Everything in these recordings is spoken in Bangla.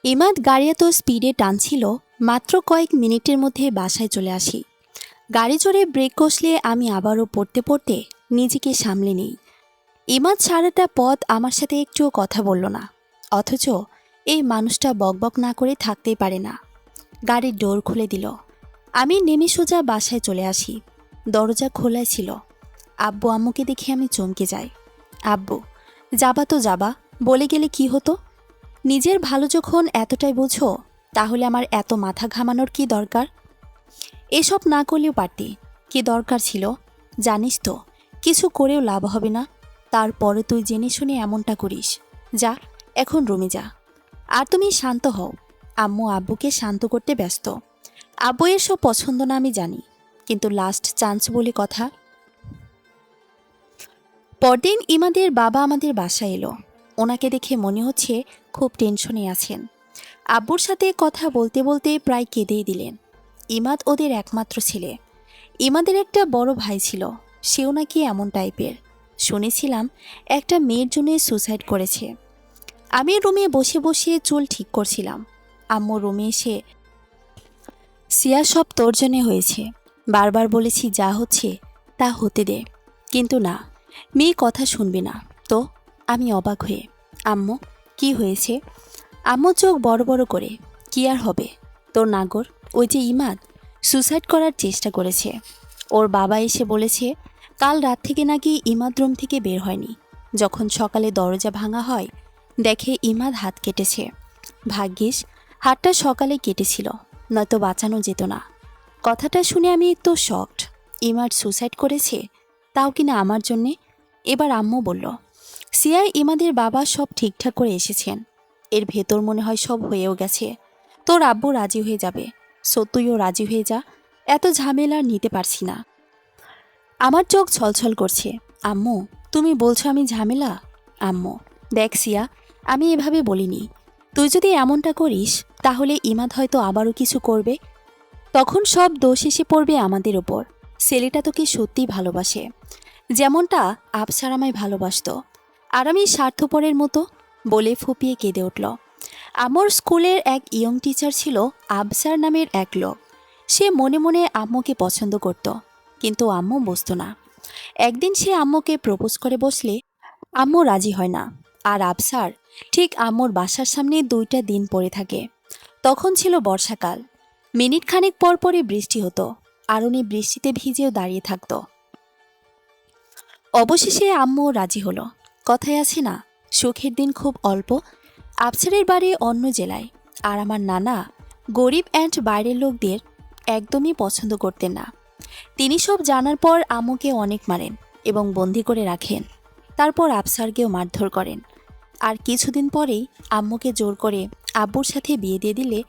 ইমাদ গাড়ি এত স্পিডে টানছিল, মাত্র কয়েক মিনিটের মধ্যে বাসায় চলে আসি। গাড়ি চড়ে ব্রেক কষলে আমি আবারও পড়তে পড়তে নিজেকে সামলে নিই। ইমাদ সারাটা পথ আমার সাথে একটুও কথা বলল না, অথচ এই মানুষটা বকবক না করে থাকতেই পারে না। গাড়ির ডোর খুলে দিল। আমি নেমে সোজা বাসায় চলে আসি। দরজা খোলাই ছিল। আব্বু আম্মুকে দেখে আমি চমকে যাই। আব্বু, যাবা তো যাবা, বলে গেলে কি হতো? নিজের ভালো যখন এতটাই বোঝো, তাহলে আমার এত মাথা ঘামানোর কি দরকার? এসব না করলেও পারতি। কি দরকার ছিল? জানিস তো কিছু করেও লাভ হবে না। তারপরে তুই জেনে শুনে এমনটা করিস। যা, এখন রুমে যা। আর তুমি শান্ত হও। আম্মু আব্বুকে শান্ত করতে ব্যস্ত। আব্বু এসব পছন্দ না আমি জানি, কিন্তু লাস্ট চান্স বলে কথা। পরদিন ইমাদের বাবা আমাদের বাসায় এলো। ওনাকে দেখে মনে হচ্ছে খুব টেনশনে আছেন। আব্বুর সাথে কথা বলতে বলতে প্রায় কেঁদেই দিলেন। ইমাদ ওদের একমাত্র ছেলে। ইমাদের একটা বড় ভাই ছিল, সেও নাকি এমন টাইপের। শুনেছিলাম একটা মেয়ের জন্য সুসাইড করেছে। আমি রুমে বসে বসে চুল ঠিক করছিলাম। আম্মু রুমে এসে, সিয়া সব তোর জন্যে হয়েছে। বারবার বলেছি যা হচ্ছে তা হতে দে, কিন্তু না, মেয়ে কথা শুনবে না। তো আমি অবাক হয়ে, আম্মু কি হয়েছে? আম্মু চোখ বড় বড় করে, কি আর হবে তোর নাগর, ওই যে ইমাদ সুসাইড করার চেষ্টা করেছে। ওর বাবা এসে বলেছে কাল রাত থেকে নাকি ইমাদ রুম থেকে বের হয়নি। যখন সকালে দরজা ভাঙা হয়, দেখে ইমাদ হাত কেটেছে। ভাগ্যিস হাতটা সকালে কেটেছিল, নয়তো বাঁচানো যেত না। কথাটা শুনে আমি তো শকড। ইমাদ সুসাইড করেছে, তাও কিনা আমার জন্যে। এবার আম্মু বলল, সিয়ার ইমাদের বাবা সব ঠিকঠাক করে এসেছেন। এর ভেতর মনে হয় সব হয়েও গেছে। তোর আব্বু রাজি হয়ে যাবে। সো তুইও রাজি হয়ে যা। এত ঝামেলা আর নিতে পারছি না। আমার চোখ ছলছল করছে। আম্মু, তুমি বলছো আমি ঝামেলা? আম্মু, দেখ সিয়া, আমি এভাবে বলিনি। তুই যদি এমনটা করিস, তাহলে ইমাদ হয়তো আবারও কিছু করবে। তখন সব দোষ এসে পড়বে আমাদের ওপর। ছেলেটা তোকে সত্যিই ভালোবাসে, যেমনটা আফসার আমায় ভালোবাসতো। আর আমি স্বার্থপরের মতো, বলে ফুপিয়ে কেঁদে উঠল। আমার স্কুলের এক ইয়ং টিচার ছিল আফসার নামের এক লোক। সে মনে মনে আম্মুকে পছন্দ করত, কিন্তু আম্মু বুঝতো না। একদিন সে আম্মুকে প্রপোজ করে বসলে আম্মু রাজি হয় না। আর আফসার ঠিক আম্মুর বাসার সামনে 2টা দিন পড়ে থাকে। তখন ছিল বর্ষাকাল। মিনিট খানেক পর পরই বৃষ্টি হতো, আর উনি বৃষ্টিতে ভিজেও দাঁড়িয়ে থাকতো। অবশেষে আম্মু রাজি হলো। কথায় আছে না, সুখের দিন খুব অল্প। আফসারের বাড়ি অন্য জেলায়, আর আমার নানা গরিব অ্যান্ড বাইরের লোকদের একদমই পছন্দ করতেন না। তিনি সব জানার পর আম্মুকে অনেক মারেন এবং বন্দি করে রাখেন। তারপর আফসারকেও মারধর করেন। আর কিছুদিন পরেই আম্মুকে জোর করে আব্বুর সাথে বিয়ে দিয়ে দিলে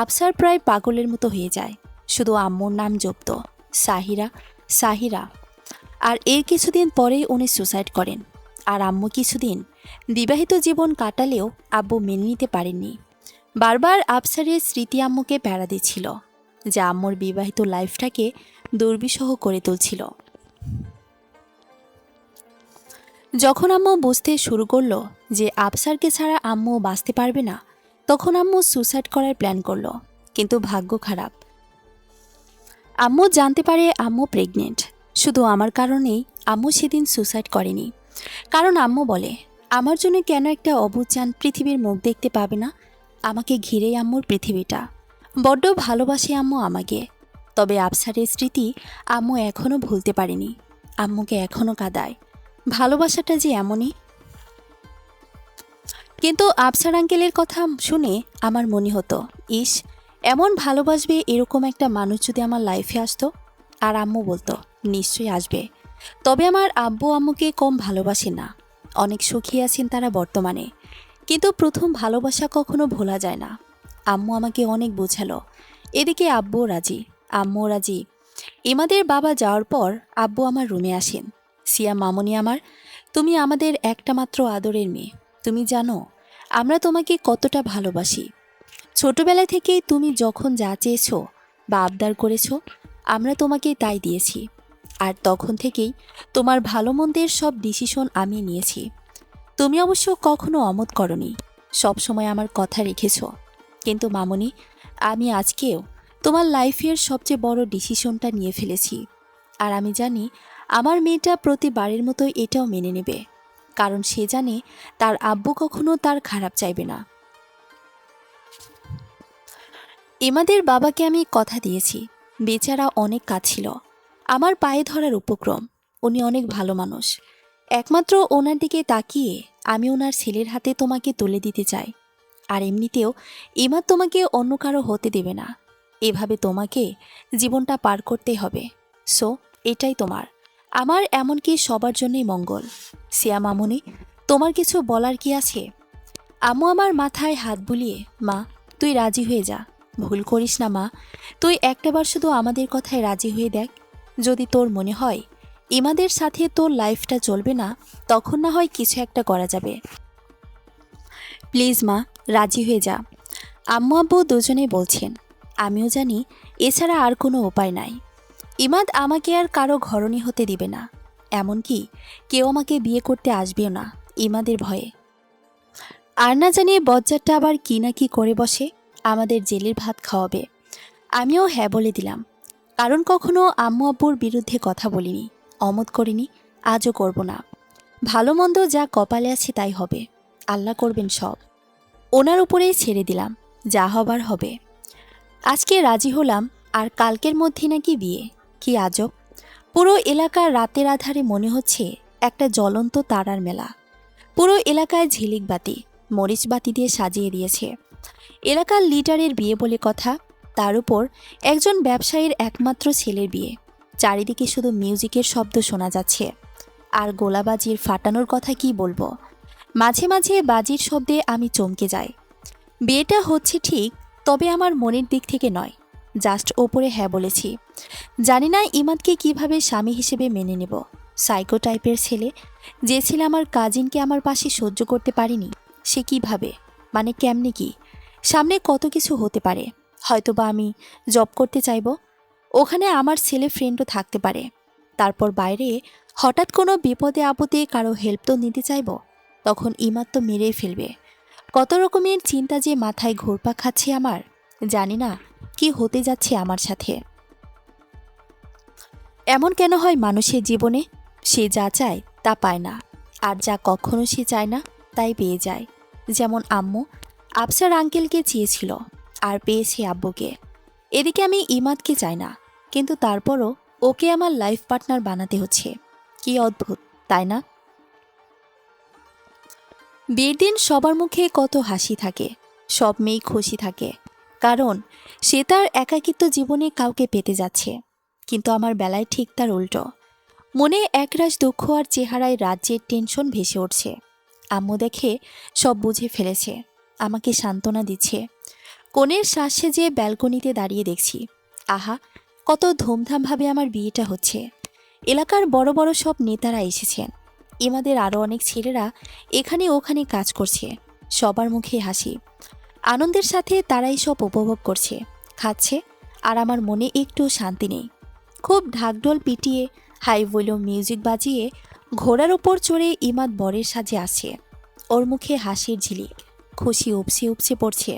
আফসার প্রায় পাগলের মতো হয়ে যায়। শুধু আম্মুর নাম জপত, সাহিরা সাহিরা। আর এর কিছুদিন পরেই উনি সুসাইড করেন। আর আম্মু কিছুদিন বিবাহিত জীবন কাটালেও আব্বু মেনে নিতে পারেননি। বারবার আফসারের স্মৃতি আম্মুকে প্যারা দিচ্ছিল, যা আম্মুর বিবাহিত লাইফটাকে দুর্বিষহ করে তুলছিল। যখন আম্মু বুঝতে শুরু করলো যে আফসারকে ছাড়া আম্মু বাঁচতে পারবে না, তখন আম্মু সুসাইড করার প্ল্যান করলো। কিন্তু ভাগ্য খারাপ, আম্মু জানতে পারে আম্মু প্রেগনেন্ট। শুধু আমার কারণেই আম্মু সেদিন সুসাইড করেনি। কারণ আম্মু বলে, আমার জন্য কেন একটা অবুঝ পৃথিবীর মুখ দেখতে পাবে না? আমাকে ঘিরেই আম্মুর পৃথিবীটা। বড্ড ভালোবাসে আম্মু আমাকে। তবে আফসারের স্মৃতি আম্মু এখনও ভুলতে পারেনি। আম্মুকে এখনও কাঁদায়। ভালোবাসাটা যে এমনই। কিন্তু আফসার আঙ্কেলের কথা শুনে আমার মনে হতো, ইস, এমন ভালোবাসবে এরকম একটা মানুষ যদি আমার লাইফে আসতো। আর আম্মু বলতো, নিশ্চয়ই আসবে। তবে আমার আব্বু আম্মুকে কম ভালোবাসে না। অনেক সুখী আছেন তারা বর্তমানে। কিন্তু প্রথম ভালোবাসা কখনো ভোলা যায় না। আম্মু আমাকে অনেক বোঝালো। এদিকে আব্বুও রাজি, আম্মুও রাজি। এমাদের বাবা যাওয়ার পর আব্বু আমার রুমে আসেন। সিয়া মামনি আমার, তুমি আমাদের একটা মাত্র আদরের মেয়ে। তুমি জানো আমরা তোমাকে কতটা ভালোবাসি। ছোটবেলা থেকেই তুমি যখন যা চেয়েছো বা আবদার করেছো, আমরা তোমাকে তাই দিয়েছি। আর তখন থেকেই তোমার ভালো মন্দের সব ডিসিশন আমি নিয়েছি। তুমি অবশ্য কখনো অমত করনি, সবসময় আমার কথা রেখেছো। কিন্তু মামুনি, আমি আজকেও তোমার লাইফের সবচেয়ে বড় ডিসিশনটা নিয়ে ফেলেছি। আর আমি জানি আমার মেয়েটা প্রতিবারের মতো এটাও মেনে নেবে, কারণ সে জানে তার আব্বু কখনো তার খারাপ চাইবে না। ইমাদের বাবাকে আমি কথা দিয়েছি, বেচারা অনেক কাজ ছিল, আমার পায়ে ধরার উপক্রম। উনি অনেক ভালো মানুষ। একমাত্র ওনার দিকে তাকিয়ে আমি ওনার ছেলের হাতে তোমাকে তুলে দিতে চাই। আর এমনিতেও ইমাদ তোমাকে অন্য কারো হতে দেবে না। এভাবে তোমাকে জীবনটা পার করতে হবে। সো এটাই তোমার, আমার, এমনকি সবার জন্যই মঙ্গল। সিয়া মামুনি, তোমার কিছু বলার কি আছে? আম্মু আমার মাথায় হাত বুলিয়ে, মা তুই রাজি হয়ে যা, ভুল করিস না মা, তুই একটাবার শুধু আমাদের কথায় রাজি হয়ে দেখ। যদি তোর মনে হয় ইমাদের সাথে তোর লাইফটা চলবে না, তখন না হয় কিছু একটা করা যাবে। প্লিজ মা, রাজি হয়ে যা। আম্মু আব্বু দুজনেই বলছেন। আমিও জানি এছাড়া আর কোনো উপায় নাই। ইমাদ আমাকে আর কারো ঘরণী হতে দিবে না, এমনকি কেউ আমাকে বিয়ে করতে আসবেও না ইমাদের ভয়ে। আর না জানিয়ে বজ্জারটা আবার কি না কি করে বসে, আমাদের জেলের ভাত খাওয়াবে। আমিও হ্যাঁ বলে দিলাম, কারণ কখনো আম্মু আব্বুর বিরুদ্ধে কথা বলিনি, অমত করিনি, আজও করব না। ভালো মন্দ যা কপালে আছে তাই হবে, আল্লাহ করবেন সব। ওনার উপরেই ছেড়ে দিলাম, যা হবার হবে। আজকে রাজি হলাম, আর কালকের মধ্যে নাকি বিয়ে। কি আজব! পুরো এলাকার রাতের আধারে মনে হচ্ছে একটা জ্বলন্ত তারার মেলা। পুরো এলাকায় ঝিলিক বাতি, মরিচ বাতি দিয়ে সাজিয়ে দিয়েছে। এলাকার লিডারের বিয়ে বলে কথা, তার উপর একজন ব্যবসায়ীর একমাত্র ছেলের বিয়ে। চারিদিকে শুধু মিউজিকের শব্দ শোনা যাচ্ছে, আর গোলাবাজির ফাটানোর কথা কি বলবো। মাঝে মাঝে বাজির শব্দে আমি চমকে যাই। বিয়েটা হচ্ছে ঠিক, তবে আমার মনের দিক থেকে নয়, জাস্ট ওপরে হ্যাঁ বলেছি। জানি না ইমাদকে কিভাবে স্বামী হিসেবে মেনে নেব। সাইকো টাইপের ছেলে, যে ছেলে আমার কাজিনকে আমার পাশে সহ্য করতে পারিনি, সে কিভাবে, মানে কেমনে কি? সামনে কত কিছু হতে পারে। হয়তোবা আমি জব করতে চাইব, ওখানে আমার ছেলে ফ্রেন্ডও থাকতে পারে। তারপর বাইরে হঠাৎ কোনো বিপদে আপদে কারো হেল্প তো নিতে চাইব, তখন ইমাদ তো মেরেই ফেলবে। কত রকমের চিন্তা যে মাথায় ঘুরপাক খাচ্ছে আমার, জানি না কি হতে যাচ্ছে আমার সাথে। এমন কেন হয় মানুষের জীবনে? সে যা চায় তা পায় না, আর যা কখনো সে চায় না তাই পেয়ে যায়। যেমন আম্মু আফসার আঙ্কেলকে চেয়েছিল, আর পেয়েছে আব্বুকে। এদিকে আমি ইমাদকে চাই না, কিন্তু তারপরও ওকে আমার লাইফ পার্টনার বানাতে হচ্ছে। কি অদ্ভুত, তাই না? বিয়ের দিন সবার মুখে কত হাসি থাকে, সব মেয়েই খুশি থাকে, কারণ সে তার একাকিত্ব জীবনে কাউকে পেতে যাচ্ছে। কিন্তু আমার বেলায় ঠিক তার উল্টো। মনে একরাশ দুঃখ আর চেহারায় রাজ্যের টেনশন ভেসে উঠছে। আম্মু দেখে সব বুঝে ফেলেছে, আমাকে সান্ত্বনা দিচ্ছে। কনের শ্বাস সেজে ব্যালকনিতে দাঁড়িয়ে দেখছি, আহা কত ধুমধামভাবে আমার বিয়েটা হচ্ছে। এলাকার বড় বড় সব নেতারা এসেছেন, ইমাদের আরও অনেক ছেলেরা এখানে ওখানে কাজ করছে। সবার মুখে হাসি, আনন্দের সাথে তারাই সব উপভোগ করছে, খাচ্ছে। আর আমার মনে একটু শান্তি নেই। খুব ঢাকঢোল পিটিয়ে হাই ভলিউম মিউজিক বাজিয়ে ঘোড়ার ওপর চড়ে ইমাদ বরের সাজে আসে। ওর মুখে হাসির ঝিলিক, খুশি উপসে উপসে পড়ছে।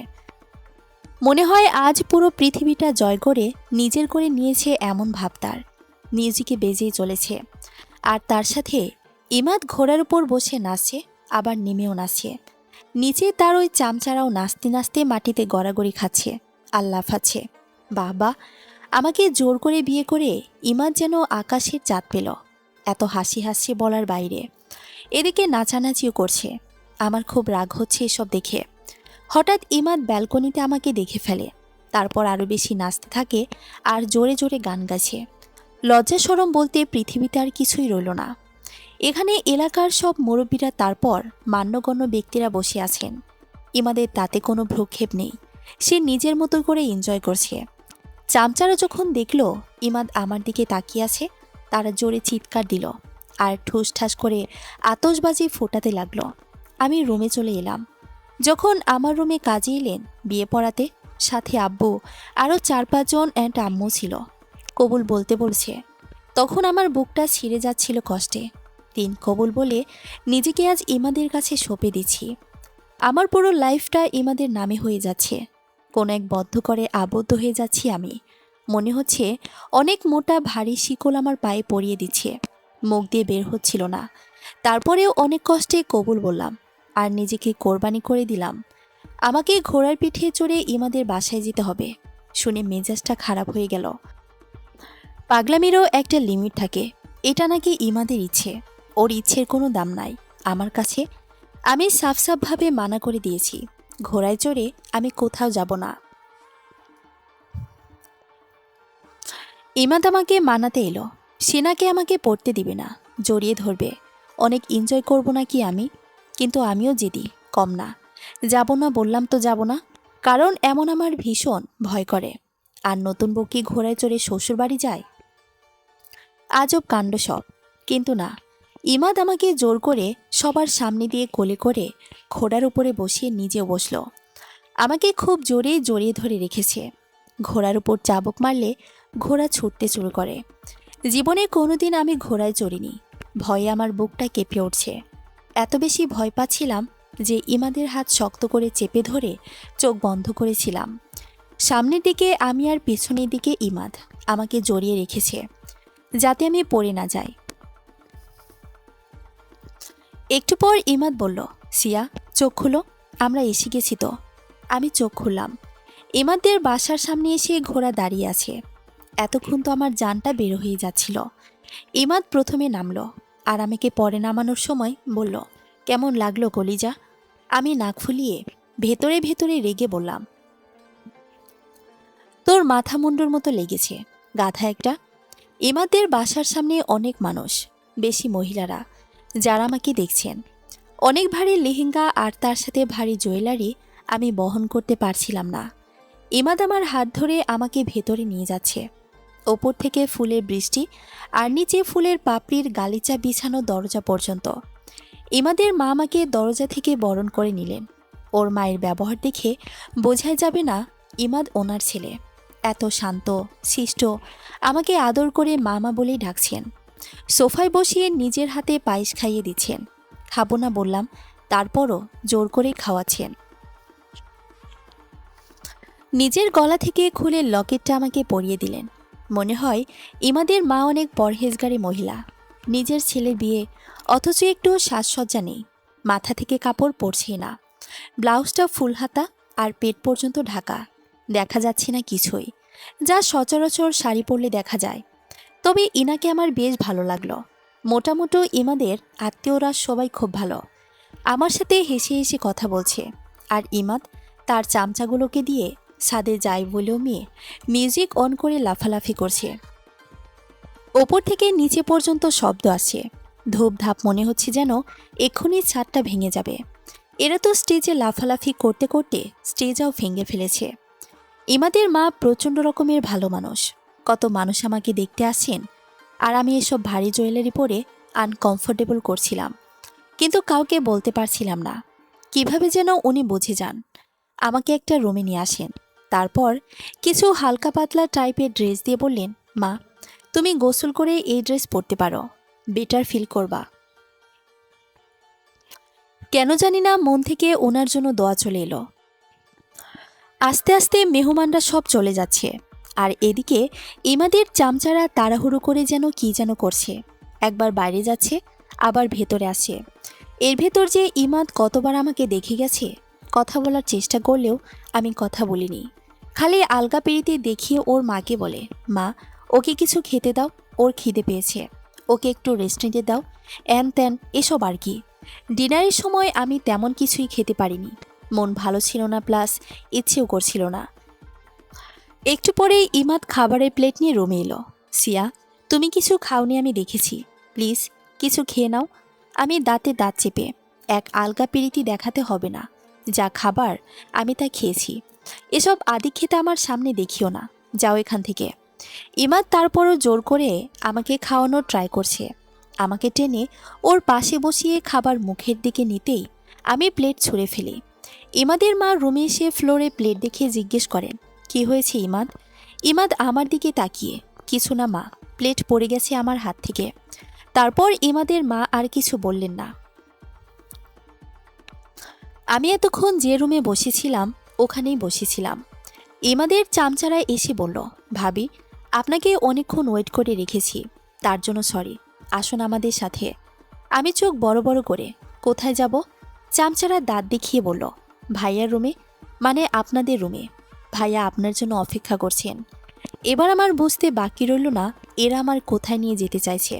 মনে হয় আজ পুরো পৃথিবীটা জয় করে নিজের করে নিয়েছে এমন ভাব তার। মিউজিকে বেজেই চলেছে, আর তার সাথে ইমাদ ঘোড়ার উপর বসে নাচছে, আবার নেমেও নাচছে। নিচে তার ওই চামচারাও নাচতে নাচতে মাটিতে গড়াগড়ি খাচ্ছে আর লাফাচ্ছে। বাবা, আমাকে জোর করে বিয়ে করে ইমাদ যেন আকাশের চাঁদ পেল। এত হাসি হাসছে বলার বাইরে। এদিকে নাচানাচিও করছে। আমার খুব রাগ হচ্ছে এসব দেখে। হঠাৎ ইমাদ ব্যালকনিতে আমাকে দেখে ফেলে, তারপর আরও বেশি নাচতে থাকে আর জোরে জোরে গান গাছে। লজ্জা শরম বলতে পৃথিবীতে আর কিছুই রইল না। এখানে এলাকার সব মুরব্বীরা, তারপর মান্যগণ্য ব্যক্তিরা বসে আছেন। ইমাদের তাতে কোনো ভ্রুক্ষেপ নেই, সে নিজের মতো করে এনজয় করছে। চামচারা যখন দেখল ইমাদ আমার দিকে তাকিয়ে আছে, তারা জোরে চিৎকার দিল আর ঠুসঠাস করে আতশবাজি ফোটাতে লাগলো। আমি রুমে চলে এলাম। যখন আমার রুমে কাজে এলেন বিয়ে পড়াতে, সাথে আব্বু, আরও 4-5 জন অ্যান্ড আম্মু ছিল। কবুল বলতে বলছে, তখন আমার বুকটা ছিঁড়ে যাচ্ছিল কষ্টে। 3 কবুল বলে নিজেকে আজ ইমাদের কাছে সঁপে দিচ্ছি। আমার পুরো লাইফটা ইমাদের নামে হয়ে যাচ্ছে। কোনো এক বদ্ধ করে আবদ্ধ হয়ে যাচ্ছি আমি। মনে হচ্ছে অনেক মোটা ভারী শিকল আমার পায়ে পরিয়ে দিচ্ছে। মুখ দিয়ে বের হচ্ছিল না। তারপরেও অনেক কষ্টে কবুল বললাম আর নিজেকে কোরবানি করে দিলাম। আমাকে ঘোড়ার পিঠে চড়ে ইমাদের বাসায় যেতে হবে। শুনে মেজাজটা খারাপ হয়ে গেল। পাগলামিরও একটা লিমিট থাকে। এটা নাকি ইমাদের ইচ্ছে। ওর ইচ্ছের কোনো দাম নাই আমার কাছে। আমি সাফ সাফভাবে মানা করে দিয়েছি, ঘোড়ায় চড়ে আমি কোথাও যাব না। ইমাদ আমাকে মানাতে এলো। সে নাকি আমাকে পড়তে দিবে না, জড়িয়ে ধরবে। অনেক এনজয় করব নাকি আমি। কিন্তু আমিও জেদি, কম না। যাব না বললাম তো যাব না। কারণ এমন আমার ভীষণ ভয় করে। আর নতুন বউ কি ঘোড়ায় চড়ে শ্বশুর বাড়ি যায়? আজব কাণ্ড সব। কিন্তু না, ইমাদ আমাকে জোর করে সবার সামনে দিয়ে কোলে করে ঘোড়ার উপরে বসিয়ে নিজেও বসল। আমাকে খুব জোরে জড়িয়ে ধরে রেখেছে। ঘোড়ার উপর চাবুক মারলে ঘোড়া ছুটতে শুরু করে। জীবনে কোনোদিন আমি ঘোড়ায় চড়িনি। ভয়ে আমার বুকটা কেঁপে উঠছে। এত বেশি ভয় পাচ্ছিলাম যে ইমাদের হাত শক্ত করে চেপে ধরে চোখ বন্ধ করেছিলাম। সামনের দিকে আমি আর পেছনের দিকে ইমাদ আমাকে জড়িয়ে রেখেছে, যাতে আমি পড়ে না যাই। একটু পর ইমাদ বলল, সিয়া চোখ খুলো, আমরা এসে গেছি তো। আমি চোখ খুললাম। ইমাদের বাসার সামনে এসে ঘোড়া দাঁড়িয়ে আছে। এতক্ষণ তো আমার জানটা বের হয়ে যাচ্ছিল। ইমাদ প্রথমে নামলো আর আমাকে পরে নামানোর সময় বলল, কেমন লাগলো কলিজা? আমি নাক ফুলিয়ে ভেতরে ভেতরে রেগে বললাম, তোর মাথা মুন্ডুর মতো লেগেছে, গাধা একটা। ইমাদের বাসার সামনে অনেক মানুষ, বেশি মহিলারা, যারা আমাকে দেখছেন। অনেক ভারী লেহেঙ্গা আর তার সাথে ভারী জুয়েলারি আমি বহন করতে পারছিলাম না। ইমাদ আমার হাত ধরে আমাকে ভেতরে নিয়ে যাচ্ছে। ওপর থেকে ফুলের বৃষ্টি আর নিচে ফুলের পাপড়ির গালিচা বিছানো দরজা পর্যন্ত। ইমাদের মা আমাকে দরজা থেকে বরণ করে নিলেন। ওর মায়ের ব্যবহার দেখে বোঝাই যাবে না ইমাদ ওনার ছেলে। এত শান্ত শিষ্ট, আমাকে আদর করে মামা বলেই ডাকছেন। সোফায় বসিয়ে নিজের হাতে পায়েস খাইয়ে দিচ্ছেন। খাবো না বললাম, তারপরও জোর করে খাওয়াচ্ছেন। নিজের গলা থেকে খুলে লকেটটা আমাকে পরিয়ে দিলেন। মনে হয় ইমাদের মা অনেক পরহেজগারী মহিলা। নিজের ছেলের বিয়ে, অথচ একটু সাজসজ্জা নেই। মাথা থেকে কাপড় পরছেই না। ব্লাউজটা ফুল হাতা আর পেট পর্যন্ত ঢাকা, দেখা যাচ্ছে না কিছুই, যা সচরাচর শাড়ি পরলে দেখা যায়। তবে ইনাকে আমার বেশ ভালো লাগলো। মোটামুটি ইমাদের আত্মীয়রা সবাই খুব ভালো। আমার সাথে হেসে হেসে কথা বলছে। আর ইমাদ তার চামচাগুলোকে দিয়ে ছাদে যাই বলেও মেয়ে মিউজিক অন করে লাফালাফি করছে। ওপর থেকে নিচে পর্যন্ত শব্দ আসছে। ধূপ ধাপ, মনে হচ্ছে যেন এক্ষুনি ছাদটা ভেঙে যাবে। এরা তো স্টেজে লাফালাফি করতে করতে স্টেজও ভেঙে ফেলেছে। ইমাদের মা প্রচণ্ড রকমের ভালো মানুষ। কত মানুষ আমাকে দেখতে আসছেন, আর আমি এসব ভারী জুয়েলারি পরে আনকমফোর্টেবল করছিলাম। কিন্তু কাউকে বলতে পারছিলাম না। কিভাবে যেন উনি বুঝে যান। আমাকে একটা রুমে নিয়ে আসেন। তারপর কিছু হালকা পাতলা টাইপের ড্রেস দিয়ে বললেন, মা তুমি গোসল করে এই ড্রেস পরতে পারো, বেটার ফিল করবা। কেন জানি না মন থেকে ওনার জন্য দোয়া চলে এলো। আস্তে আস্তে মেহমানরা সব চলে যাচ্ছে। আর এদিকে ইমাদের চামচারা তাড়াহুড়ো করে যেন কি যেন করছে। একবার বাইরে যাচ্ছে, আবার ভেতরে আসছে। এর ভেতর যে ইমাদ কতবার আমাকে দেখে গেছে। কথা বলার চেষ্টা করলেও আমি কথা বলিনি। খালি আলগা পেরিতে দেখিয়ে ওর মাকে বলে, মা ওকে কিছু খেতে দাও, ওর খিদে পেয়েছে, ওকে একটু রেস্ট নিতে দাও, এন ত্যান এসব আর কি। ডিনারের সময় আমি তেমন কিছুই খেতে পারিনি। মন ভালো ছিল না, প্লাস ইচ্ছেও করছিল না। একটু পরেই ইমাদ খাবারের প্লেট নিয়ে রুমে এলো। সিয়া তুমি কিছু খাওনি আমি দেখেছি, প্লিজ কিছু খেয়ে নাও। আমি দাঁতে দাঁত চেপে, এক আলগা পিরিতি দেখাতে হবে না, যা খাবার আমি তা খেয়েছি। এসব আদি খেতে আমার সামনে দেখিও না, যাও এখান থেকে। ইমাদ তারপরও জোর করে আমাকে খাওয়ানোর ট্রাই করছে। আমাকে টেনে ওর পাশে বসিয়ে খাবার মুখের দিকে নিতেই আমি প্লেট ছুঁড়ে ফেলি। ইমাদের মা রুমে এসে ফ্লোরে প্লেট দেখে জিজ্ঞেস করেন, কি হয়েছে ইমাদ? ইমাদ আমার দিকে তাকিয়ে, কিছু না মা, প্লেট পড়ে গেছে আমার হাত থেকে। তারপর ইমাদের মা আর কিছু বললেন না। আমি এতক্ষণ যে রুমে বসেছিলাম ওখানেই বসেছিলাম। ইমাদের চামচারা এসে বলল, ভাবি, আপনাকে অনেকক্ষণ ওয়েট করে রেখেছি, তার জন্য সরি, আসুন আমাদের সাথে। আমি চোখ বড় বড় করে, কোথায় যাব? চামচারা দাঁত দেখিয়ে বলল, ভাইয়ার রুমে, মানে আপনাদের রুমে। ভাইয়া আপনার জন্য অপেক্ষা করছেন। এবার আমার বুঝতে বাকি রইল না এরা আমার কোথায় নিয়ে যেতে চাইছে।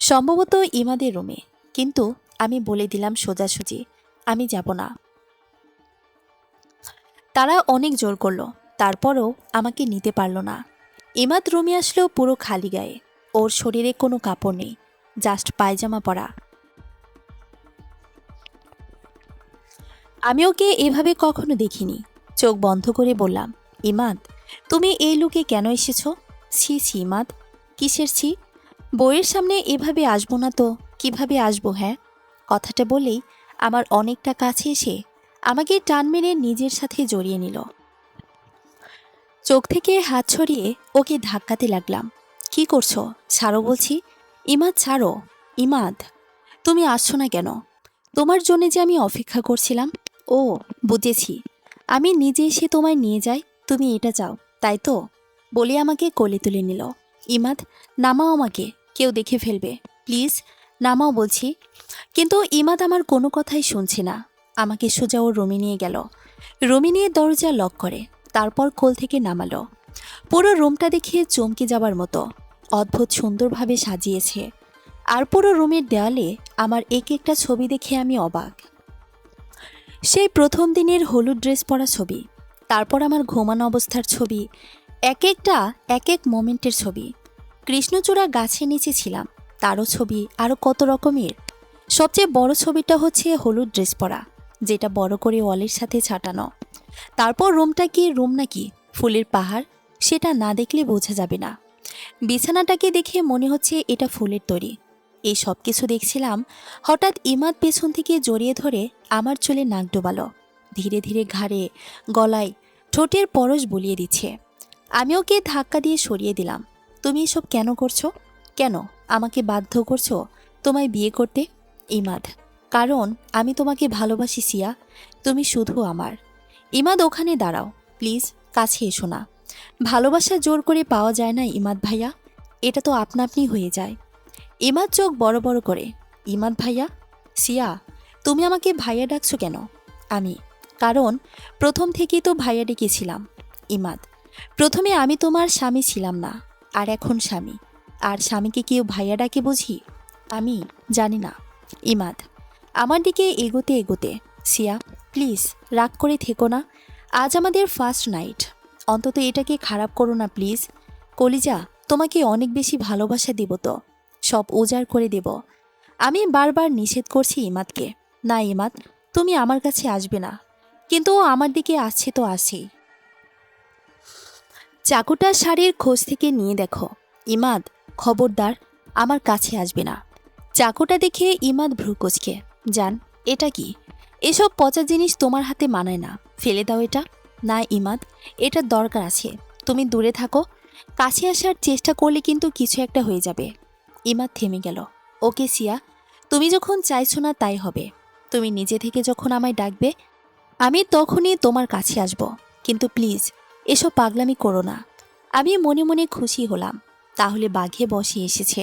সম্ভবত ইমাদের রুমে, কিন্তু আমি বলে দিলাম সোজাসুজি, আমি যাব না। তারা অনেক জোর করলো, তারপরও আমাকে নিতে পারল না। ইমাদ রুমে আসলেও পুরো খালি গায়ে, ওর শরীরে কোনো কাপড় নেই, জাস্ট পায়জামা পরা। আমি ওকে এভাবে কখনো দেখিনি। চোখ বন্ধ করে বললাম, ইমাদ, তুমি এই লুকে কেন এসেছো? ছি ছি ইমাদ। কিসের ছি? বইয়ের সামনে এভাবে আসবো না তো কিভাবে আসবো? হ্যাঁ। কথাটা বলেই আমার অনেকটা কাছে এসে আমাকে টান মেরে নিজের সাথে জড়িয়ে নিল। চোখ থেকে হাত ছড়িয়ে ওকে ধাক্কাতে লাগলাম। কি করছো? ছাড়ো বলছি। ইমাদ ছাড়ো। ইমাদ, তুমি আসছো না কেন? তোমার জন্যে যে আমি অপেক্ষা করছিলাম। ও, বুঝেছি, আমি নিজে এসে তোমায় নিয়ে যাই, তুমি এটা চাও, তাই তো? বলে আমাকে কোলে তুলে নিল। ইমাদ, নামাও আমাকে, কেউ দেখে ফেলবে, প্লিজ নামাও বলছি। কিন্তু ইমাদ আমার কোনো কথাই শুনছে না। আমাকে সোজা ওর রুমে নিয়ে গেল। রুমে নিয়ে দরজা লক করে, তারপর কোল থেকে নামালো। পুরো রুমটা দেখে চমকে যাবার মতো, অদ্ভুত সুন্দরভাবে সাজিয়েছে। আর পুরো রুমের দেওয়ালে আমার এক একটা ছবি দেখে আমি অবাক। সেই প্রথম দিনের হলুদ ড্রেস পরা ছবি, তারপর আমার ঘুমানো অবস্থার ছবি, এক একটা এক এক মোমেন্টের ছবি। কৃষ্ণচূড়া গাছের নিচে ছিলাম, তারও ছবি, আরও কত রকমের। সবচেয়ে বড় ছবিটা হচ্ছে হলুদ ড্রেস পরা, যেটা বড় করে ওয়ালের সাথে ছাটানো। তারপর রুমটা কি রুম নাকি ফুলের পাহাড়, সেটা না দেখলে বোঝা যাবে না। বিছানাটাকে দেখে মনে হচ্ছে এটা ফুলের তৈরি। এই সব কিছু দেখছিলাম, হঠাৎ ইমাদ পেছন থেকে জড়িয়ে ধরে আমার চুলে নাক ডোবালো। ধীরে ধীরে ঘাড়ে, গলায়, ঠোঁটের পরশ বুলিয়ে দিচ্ছে। আমি ওকে ধাক্কা দিয়ে সরিয়ে দিলাম। তুমি এসব কেন করছো? কেন আমাকে বাধ্য করছো তোমায় বিয়ে করতে? ইমাদ, কারণ আমি তোমাকে ভালোবাসি সিয়া, তুমি শুধু আমার। ইমাদ, ওখানে দাঁড়াও, প্লিজ কাছে এসো না। ভালোবাসা জোর করে পাওয়া যায় না ইমাদ ভাইয়া, এটা তো আপনা আপনি হয়ে যায়। ইমাদ চোখ বড় বড় করে, ইমাদ ভাইয়া? সিয়া, তুমি আমাকে ভাইয়া ডাকছো কেন? আমি, কারণ প্রথম থেকেই তো ভাইয়া ডেকেছিলাম। ইমাদ, প্রথমে আমি তোমার স্বামী ছিলাম না, আর এখন স্বামী। আর স্বামীকে কেউ ভাইয়া ডাকে বুঝি? আমি জানি না। ইমাদ আমার দিকে এগোতে এগোতে, সিয়া প্লিজ রাগ করে থেকো না, আজ আমাদের ফার্স্ট নাইট, অন্তত এটাকে খারাপ করো না প্লিজ। কলিজা, তোমাকে অনেক বেশি ভালোবাসা দেব তো, সব উজাড় করে দেব। আমি বারবার নিষেধ করছি ইমাদকে, না ইমাদ, তুমি আমার কাছে আসবে না, কিন্তু ও আমার দিকে আসছে তো আসেই। চাকুটা শাড়ির খোঁজ থেকে নিয়ে দেখো। ইমাদ, খবরদার আমার কাছে আসবে না। চাকুটা দেখে ইমাদ ভ্রু কুঁচকে, জান, এটা কি? এসব পচা জিনিস তোমার হাতে মানায় না, ফেলে দাও এটা। না ইমাদ, এটার দরকার আছে, তুমি দূরে থাকো, কাছে আসার চেষ্টা করলে কিন্তু কিছু একটা হয়ে যাবে। ইমাদ থেমে গেল। ওকে সিয়া, তুমি যখন চাইছো না তাই হবে। তুমি নিজে থেকে যখন আমায় ডাকবে, আমি তখনই তোমার কাছে আসব, কিন্তু প্লিজ এসব পাগলামি করো না। আমি মনে মনে খুশি হলাম, তাহলে বাঘে বসে এসেছে।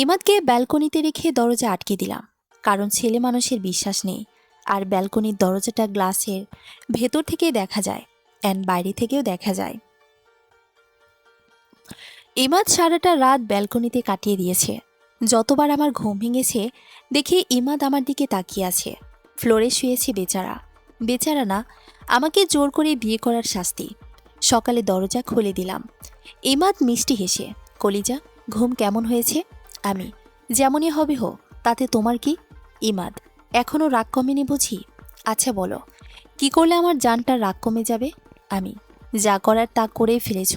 ইমাদকে ব্যালকনিতে রেখে দরজা আটকে দিলাম, কারণ ছেলে মানুষের বিশ্বাস নেই। আর ব্যালকনির দরজাটা গ্লাসের, ভেতর থেকে দেখা যায় অ্যান্ড বাইরে থেকেও দেখা যায়। ইমাদ সারাটা রাত ব্যালকনিতে কাটিয়ে দিয়েছে। যতবার আমার ঘুম ভেঙেছে দেখি ইমাদ আমার দিকে তাকিয়ে আছে। ফ্লোরে শুয়েছে বেচারা। বেচারা না, আমাকে জোর করে বিয়ে করার শাস্তি। সকালে দরজা খুলে দিলাম। ইমাদ মিষ্টি হেসে, কলিজা, ঘুম কেমন হয়েছে? আমি, যেমনই হবে হোক, তাতে তোমার কি? ইমাদ, এখনও রাগ কমেনি বুঝি? আচ্ছা বলো, কি করলে আমার জানটার রাগ কমে যাবে? আমি, যা করার তা করেই ফেলেছ,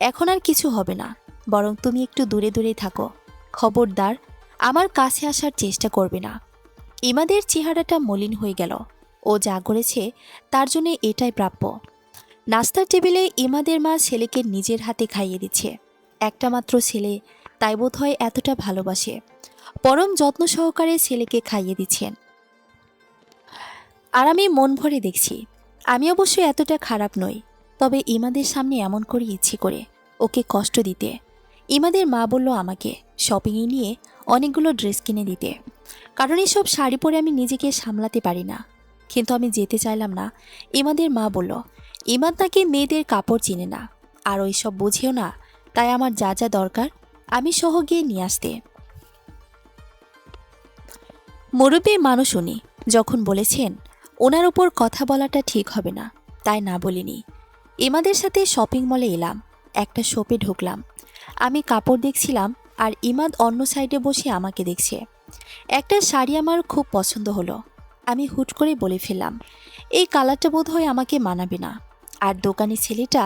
এখন আর কিছু হবে না, বরং তুমি একটু দূরে দূরেই থাকো। খবরদার আমার কাছে আসার চেষ্টা করবে না। ইমাদের চেহারাটা মলিন হয়ে গেল। ও যা করেছে তার জন্য এটাই প্রাপ্য। নাস্তার টেবিলে ইমাদের মা ছেলেকে নিজের হাতে খাইয়ে দিচ্ছে। একটা মাত্র ছেলে, তাই বোধ হয় এতটা ভালোবাসে। পরম যত্ন সহকারে ছেলেকে খাইয়ে দিচ্ছেন। আর আমি মন ভরে দেখছি। আমি অবশ্য এতটা খারাপ নই, তবে ইমাদের সামনে এমন করে ইচ্ছে করে ওকে কষ্ট দিতে। ইমাদের মা বলল আমাকে শপিংয়ে নিয়ে অনেকগুলো ড্রেস কিনে দিতে, কারণ এসব শাড়ি পরে আমি নিজেকে সামলাতে পারি না। কিন্তু আমি যেতে চাইলাম না। ইমাদের মা বলল ইমাদ নাকি মেয়েদের কাপড় চিনে না, আর ওইসব বুঝেও না, তাই আমার যা যা দরকার আমি সহ গিয়ে নিয়ে আসতে। মুরব্বী মানুষ উনি, যখন বলেছেন ওনার উপর কথা বলাটা ঠিক হবে না, তাই না বলিনি। ইমাদের সাথে শপিং মলে এলাম, একটা শপে ঢুকলাম। আমি কাপড় দেখছিলাম আর ইমাদ অন্য সাইডে বসে আমাকে দেখছে। একটা শাড়ি আমার খুব পছন্দ হলো। আমি হুট করে বলে ফেললাম এই কালারটা বোধহয় আমাকে মানাবে না। আর দোকানি ছেলেটা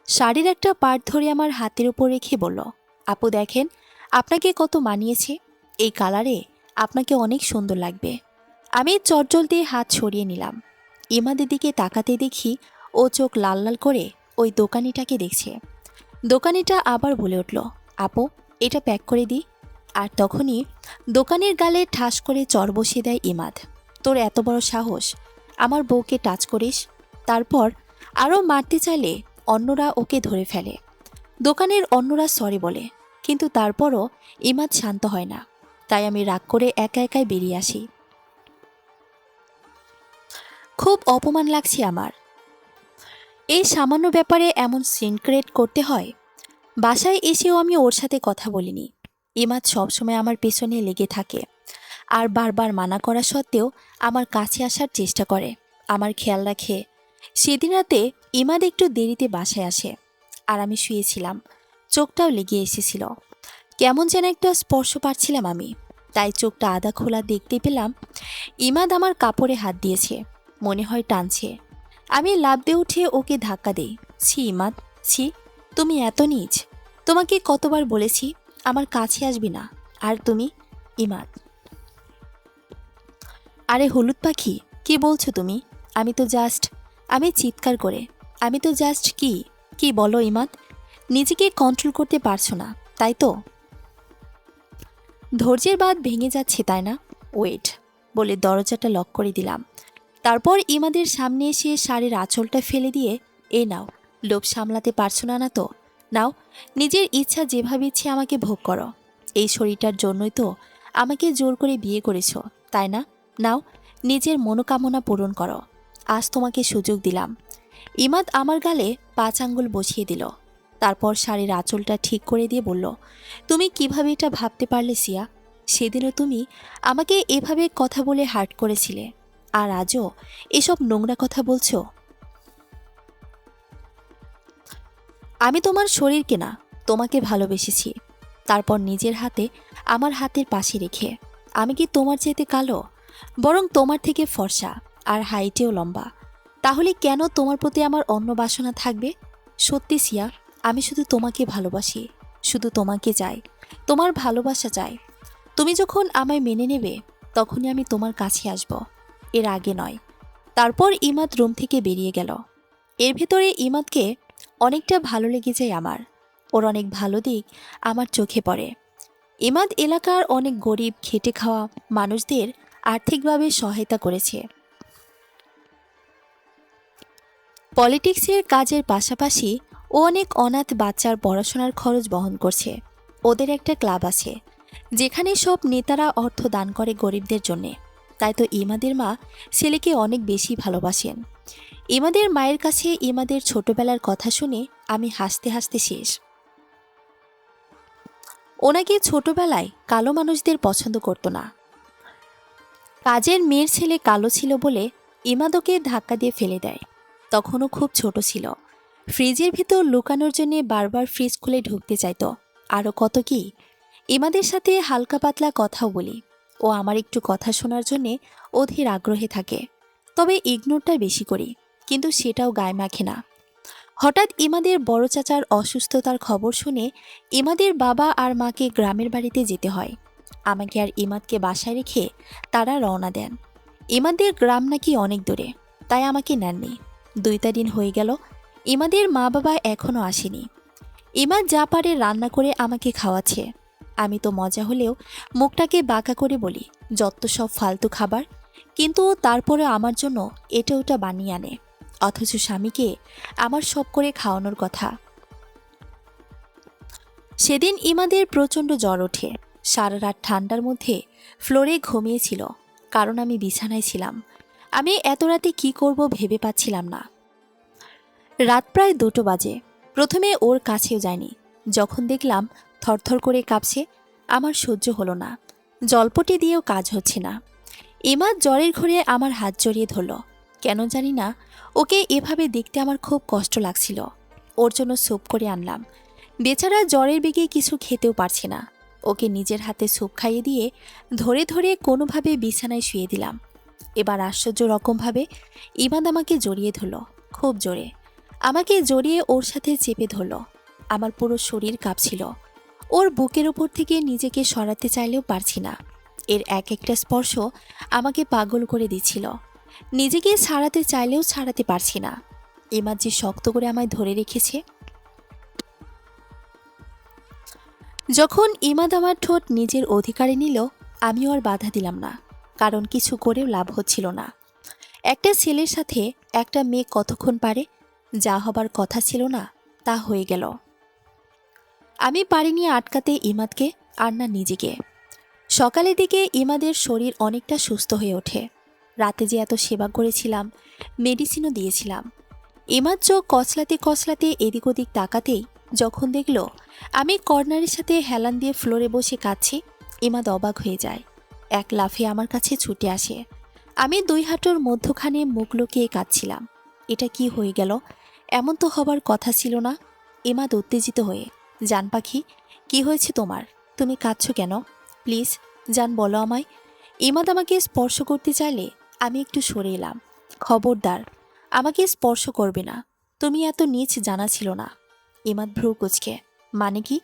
শাড়ির একটা পার্ট ধরে আমার হাতের উপর রেখে বলল, আপু দেখেন আপনাকে কত মানিয়েছে, এই কালারে আপনাকে অনেক সুন্দর লাগবে। আমি চটজল দিয়ে হাত সরিয়ে নিলাম। ইমাদের দিকে তাকাতে দেখি ও চোখ লাল লাল করে ওই দোকানিটাকে দেখছে। দোকানিটা আবার বলে উঠল, আপু এটা প্যাক করে দিই। আর তখনই দোকানের গালে ঠাস করে চর বসিয়ে দেয় ইমাদ। তোর এত বড় সাহস আমার বউকে টাচ করিস? তারপর আরও মারতে চাইলে অন্যরা ওকে ধরে ফেলে। দোকানের অন্যরা সরি বলে, কিন্তু তারপরও ইমাদ শান্ত হয় না। তাই আমি রাগ করে একা একাই বেরিয়ে আসি। খুব অপমান লাগছে আমার। এই সামান্য ব্যাপারে এমন সিন ক্রিয়েট করতে হয়? বাসায় এসেও আমি ওর সাথে কথা বলিনি। ইমাদ সবসময় আমার পেছনে লেগে থাকে, আর বারবার মানা করা সত্ত্বেও আমার কাছে আসার চেষ্টা করে, আমার খেয়াল রাখে। সেদিন রাতে ইমাদ একটু দেরিতে বাসায় আসে, আর আমি শুয়েছিলাম, চোখটাও লেগে এসেছিল। কেমন যেন একটা স্পর্শ পাচ্ছিলাম আমি, তাই চোখটা আধা খোলা দেখতে পেলাম ইমাদ আমার কাপড়ে হাত দিয়েছে, মনে হয় টানছে। আমি লাফ দিয়ে উঠে ওকে ধাক্কা দেই। ছি ইমাদ, ছি, তুমি এত নীচ। তোমাকে কতবার বলেছি আমার কাছে আসবি না, আর তুমি? ইমাদ, আরে হলুদ পাখি, কি বলছো তুমি? আমি চিৎকার করে, আমি তো জাস্ট কি বলো ইমাদ? নিজেকে কন্ট্রোল করতে পারছো না তাই তো? ধৈর্যের বাঁধ ভেঙে যাচ্ছে তাই না? ওয়েট, বলে দরজাটা লক করে দিলাম। তারপর ইমাদের সামনে এসে শাড়ির আঁচলটা ফেলে দিয়ে, এ নাও, লোভ সামলাতে পারছো না না তো? নাও, নিজের ইচ্ছা যেভাবে ইচ্ছে আমাকে ভোগ করো। এই শরীরটার জন্যই তো আমাকে জোর করে বিয়ে করেছো, তাই না? নাও, নিজের মনোকামনা পূরণ করো। আজ তোমাকে সুযোগ দিলাম। ইমাদ আমার গালে 5 আঙ্গুল বসিয়ে দিল। তারপর শাড়ির আঁচলটা ঠিক করে দিয়ে বলল, তুমি কিভাবে এটা ভাবতে পারলে সিয়া? সেদিনও তুমি আমাকে এভাবে কথা বলে হার্ট করেছিলে, আর আজও এসব নোংরা কথা বলছো। আমি তোমার শরীরকে না, তোমাকে ভালোবেসেছি। তারপর নিজের হাতে আমার হাতের পাশে রেখে। আমি কি তোমার চেয়ে কালো? বরং তোমার থেকে ফর্সা, আর হাইটেও লম্বা। তাহলে কেন তোমার প্রতি আমার অন্য বাসনা থাকবে? সত্যি সিয়া, আমি শুধু তোমাকে ভালোবাসি, শুধু তোমাকে চাই, তোমার ভালোবাসা চাই। তুমি যখন আমায় মেনে নেবে তখনই আমি তোমার কাছে আসব, এর আগে নয়। তারপর ইমাদ রুম থেকে বেরিয়ে গেল। এর ভেতরে ইমাদকে অনেকটা ভালো লেগে যায় আমার। ওর অনেক ভালো দিক আমার চোখে পড়ে। ইমাদ এলাকার অনেক গরিব খেটে খাওয়া মানুষদের আর্থিকভাবে সহায়তা করেছে। পলিটিক্সের কাজের পাশাপাশি ও অনেক অনাথ বাচ্চার পড়াশোনার খরচ বহন করছে। ওদের একটা ক্লাব আছে যেখানে সব নেতারা অর্থ দান করে গরিবদের জন্যে। তাই তো ইমাদের মা ছেলেকে অনেক বেশি ভালোবাসেন। ইমাদের মায়ের কাছে ইমাদের ছোটবেলার কথা শুনে আমি হাসতে হাসতে শেষ। ওনাকে ছোটবেলায় কালো মানুষদের পছন্দ করত না। কাজের মেয়ের ছেলে কালো ছিল বলে ইমাদ ওকে ধাক্কা দিয়ে ফেলে দেয়। তখনও খুব ছোট ছিল। ফ্রিজের ভিতর লুকানোর জন্য বারবার ফ্রিজ খুলে ঢুকতে চাইতো। আরও কত কি। ইমাদের সাথে হালকা পাতলা কথাও বলি। ও আমার একটু কথা শোনার জন্যে অধীর আগ্রহে থাকে। তবে ইগনোরটা বেশি করি, কিন্তু সেটাও গায়ে মাখে না। হঠাৎ ইমাদের বড় চাচার অসুস্থতার খবর শুনে ইমাদের বাবা আর মাকে গ্রামের বাড়িতে যেতে হয়। আমাকে আর ইমাদকে বাসায় রেখে তারা রওনা দেন। ইমাদের গ্রাম নাকি অনেক দূরে, তাই আমাকে নেননি। 2টা দিন হয়ে গেল, ইমাদের মা বাবা এখনও আসেনি। ইমাদ যা পারে রান্না করে আমাকে খাওয়াচ্ছে। আমি তো মজা হলেও মুখটাকে বাঁকা করে বলি, যত সব ফালতু খাবার। কিন্তু তারপরে আমার জন্য এটা ওটা বানিয়ে আনে। অথচ স্বামীকে আমার সব করে খাওয়ানোর কথা। সেদিন ইমাদের প্রচণ্ড জ্বর ওঠে। সারা রাত ঠান্ডার মধ্যে ফ্লোরে ঘুমিয়েছিল, কারণ আমি বিছানায় ছিলাম। আমি এত রাতে কি করব ভেবে পাচ্ছিলাম না। রাত প্রায় 2টো বাজে। প্রথমে ওর কাছেও যায়নি। যখন দেখলাম থরথর করে কাঁপছে, আমার সহ্য হলো না। জলপটি দিয়েও কাজ হচ্ছে না। ইমাদ জ্বরের ঘরে আমার হাত জড়িয়ে ধরল। কেন জানি না, ওকে এভাবে দেখতে আমার খুব কষ্ট লাগছিল। ওর জন্য স্যুপ করে আনলাম। বেচারা জ্বরের বেগে কিছু খেতেও পারছে না। ওকে নিজের হাতে স্যুপ খাইয়ে দিয়ে ধরে ধরে কোনোভাবে বিছানায় শুয়ে দিলাম। এবার আশ্চর্য রকমভাবে ইমাদ আমাকে জড়িয়ে ধরল, খুব জোরে। আমাকে জড়িয়ে ওর সাথে চেপে ধরল। আমার পুরো শরীর কাঁপছিল। ওর বুকের ওপর থেকে নিজেকে সরাতে চাইলেও পারছি না। এর এক একটা স্পর্শ আমাকে পাগল করে দিচ্ছিল। নিজেকে ছাড়াতে চাইলেও ছাড়াতে পারছি না। ইমাদ যে শক্ত করে আমায় ধরে রেখেছে। যখন ইমাদ আমার ঠোঁট নিজের অধিকারে নিল, আমিও আর বাধা দিলাম না, কারণ কিছু করেও লাভ হচ্ছিল না। একটা ছেলের সাথে একটা মেয়ে কতক্ষণ পারে? যা হবার কথা ছিল না, তা হয়ে গেল। আমি পারিনি আটকাতে ইমাদকে, আর না নিজেকে। সকালের দিকে ইমাদের শরীর অনেকটা সুস্থ হয়ে ওঠে। রাতে যে এত সেবা করেছিলাম, মেডিসিনও দিয়েছিলাম। ইমাদ চোখ কচলাতে কচলাতে এদিক ওদিক তাকাতেই যখন দেখল আমি কর্নারের সাথে হেলান দিয়ে ফ্লোরে বসে কাঁদছি, ইমাদ অবাক হয়ে যায়। এক লাফে আমার কাছে ছুটে আসে। আমি 2 হাঁটুর মধ্যখানে মুখ লুকিয়ে কাঁদছিলাম। এটা কি হয়ে গেল? এমন তো হবার কথা ছিল না। ইমাদ উত্তেজিত হয়ে, জান পাখি, কি হয়েছে তোমার? তুমি কাঁদছো কেন? প্লিজ জান, বলো আমায়। ইমাদ আমাকে স্পর্শ করতে চাইলে আমি একটু সরে এলাম। খবরদার, আমাকে স্পর্শ করবে না। তুমি এত নীচ জানা ছিল না। ইমাদ ভ্রু কুঁচকে, মানে কি?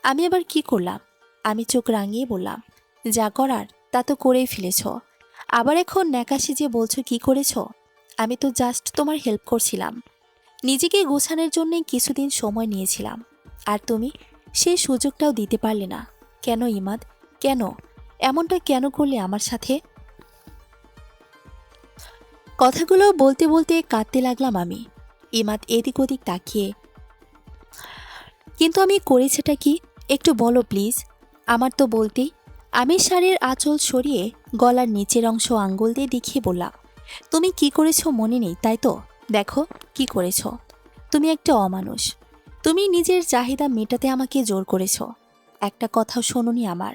আমি আবার কি করলাম? আমি চোখ রাঙিয়ে বললাম, যা করার তা তো করেই ফেলেছ। আবার এখন ন্যাকা সেজে বলছো কি করেছ? আমি তো জাস্ট তোমার হেল্প করছিলাম। নিজেকে গোছানোর জন্যই কিছুদিন সময় নিয়েছিলাম। আর তুমি সেই সুযোগটাও দিতে পারলে না। কেন ইমাদ, কেন? এমনটা কেন করলে আমার সাথে? কথাগুলো বলতে বলতে কাঁদতে লাগলাম আমি। ইমাদ এদিক ওদিক তাকিয়ে, কিন্তু আমি করেছেটা কি? একটু বলো প্লিজ। আমার তো বলতেই। আমি শাড়ির আঁচল সরিয়ে গলার নিচের অংশ আঙ্গুল দিয়ে দেখিয়ে বললাম, তুমি কি করেছো মনে নেই তাই তো? দেখো কি করেছো। তুমি একটা অমানুষ। তুমি নিজের চাহিদা মেটাতে আমাকে জোর করেছো। একটা কথাও শোনোনি আমার।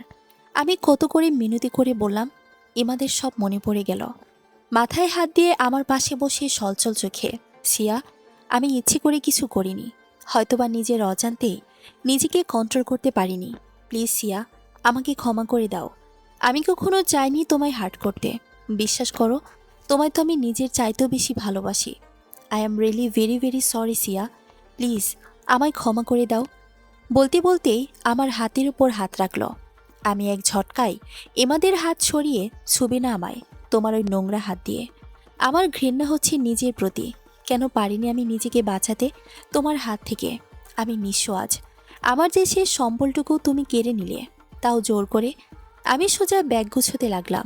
আমি কত করে মিনতি করে বললাম। ইমাদের সব মনে পড়ে গেল। মাথায় হাত দিয়ে আমার পাশে বসে সলচল চোখে, সিয়া, আমি ইচ্ছে করে কিছু করিনি। হয়তোবা নিজের অজান্তেই নিজেকে কন্ট্রোল করতে পারিনি। প্লিজ সিয়া, আমাকে ক্ষমা করে দাও। আমি কখনো চাইনি তোমায় হার্ট করতে। বিশ্বাস করো, তোমায় তো আমি নিজের চাইতেও বেশি ভালোবাসি। I am really very very sorry Siya. Please আমায় ক্ষমা করে দাও। বলতে বলতেই আমার হাতের উপর হাত রাখল। আমি এক ঝটকায় এমাদের হাত সরিয়ে, ছুবে না আমায় তোমার ওই নোংরা হাত দিয়ে। আমার ঘৃণা হচ্ছে নিজের প্রতি। কেন পারিনি আমি নিজেকে বাঁচাতে তোমার হাত থেকে? আমি নিঃস্ব আজ। আমার যে শেষ সম্বলটুকু তুমি কেড়ে নিলে, তাও জোর করে। আমি সোজা ব্যাগ গুছোতে লাগলাম।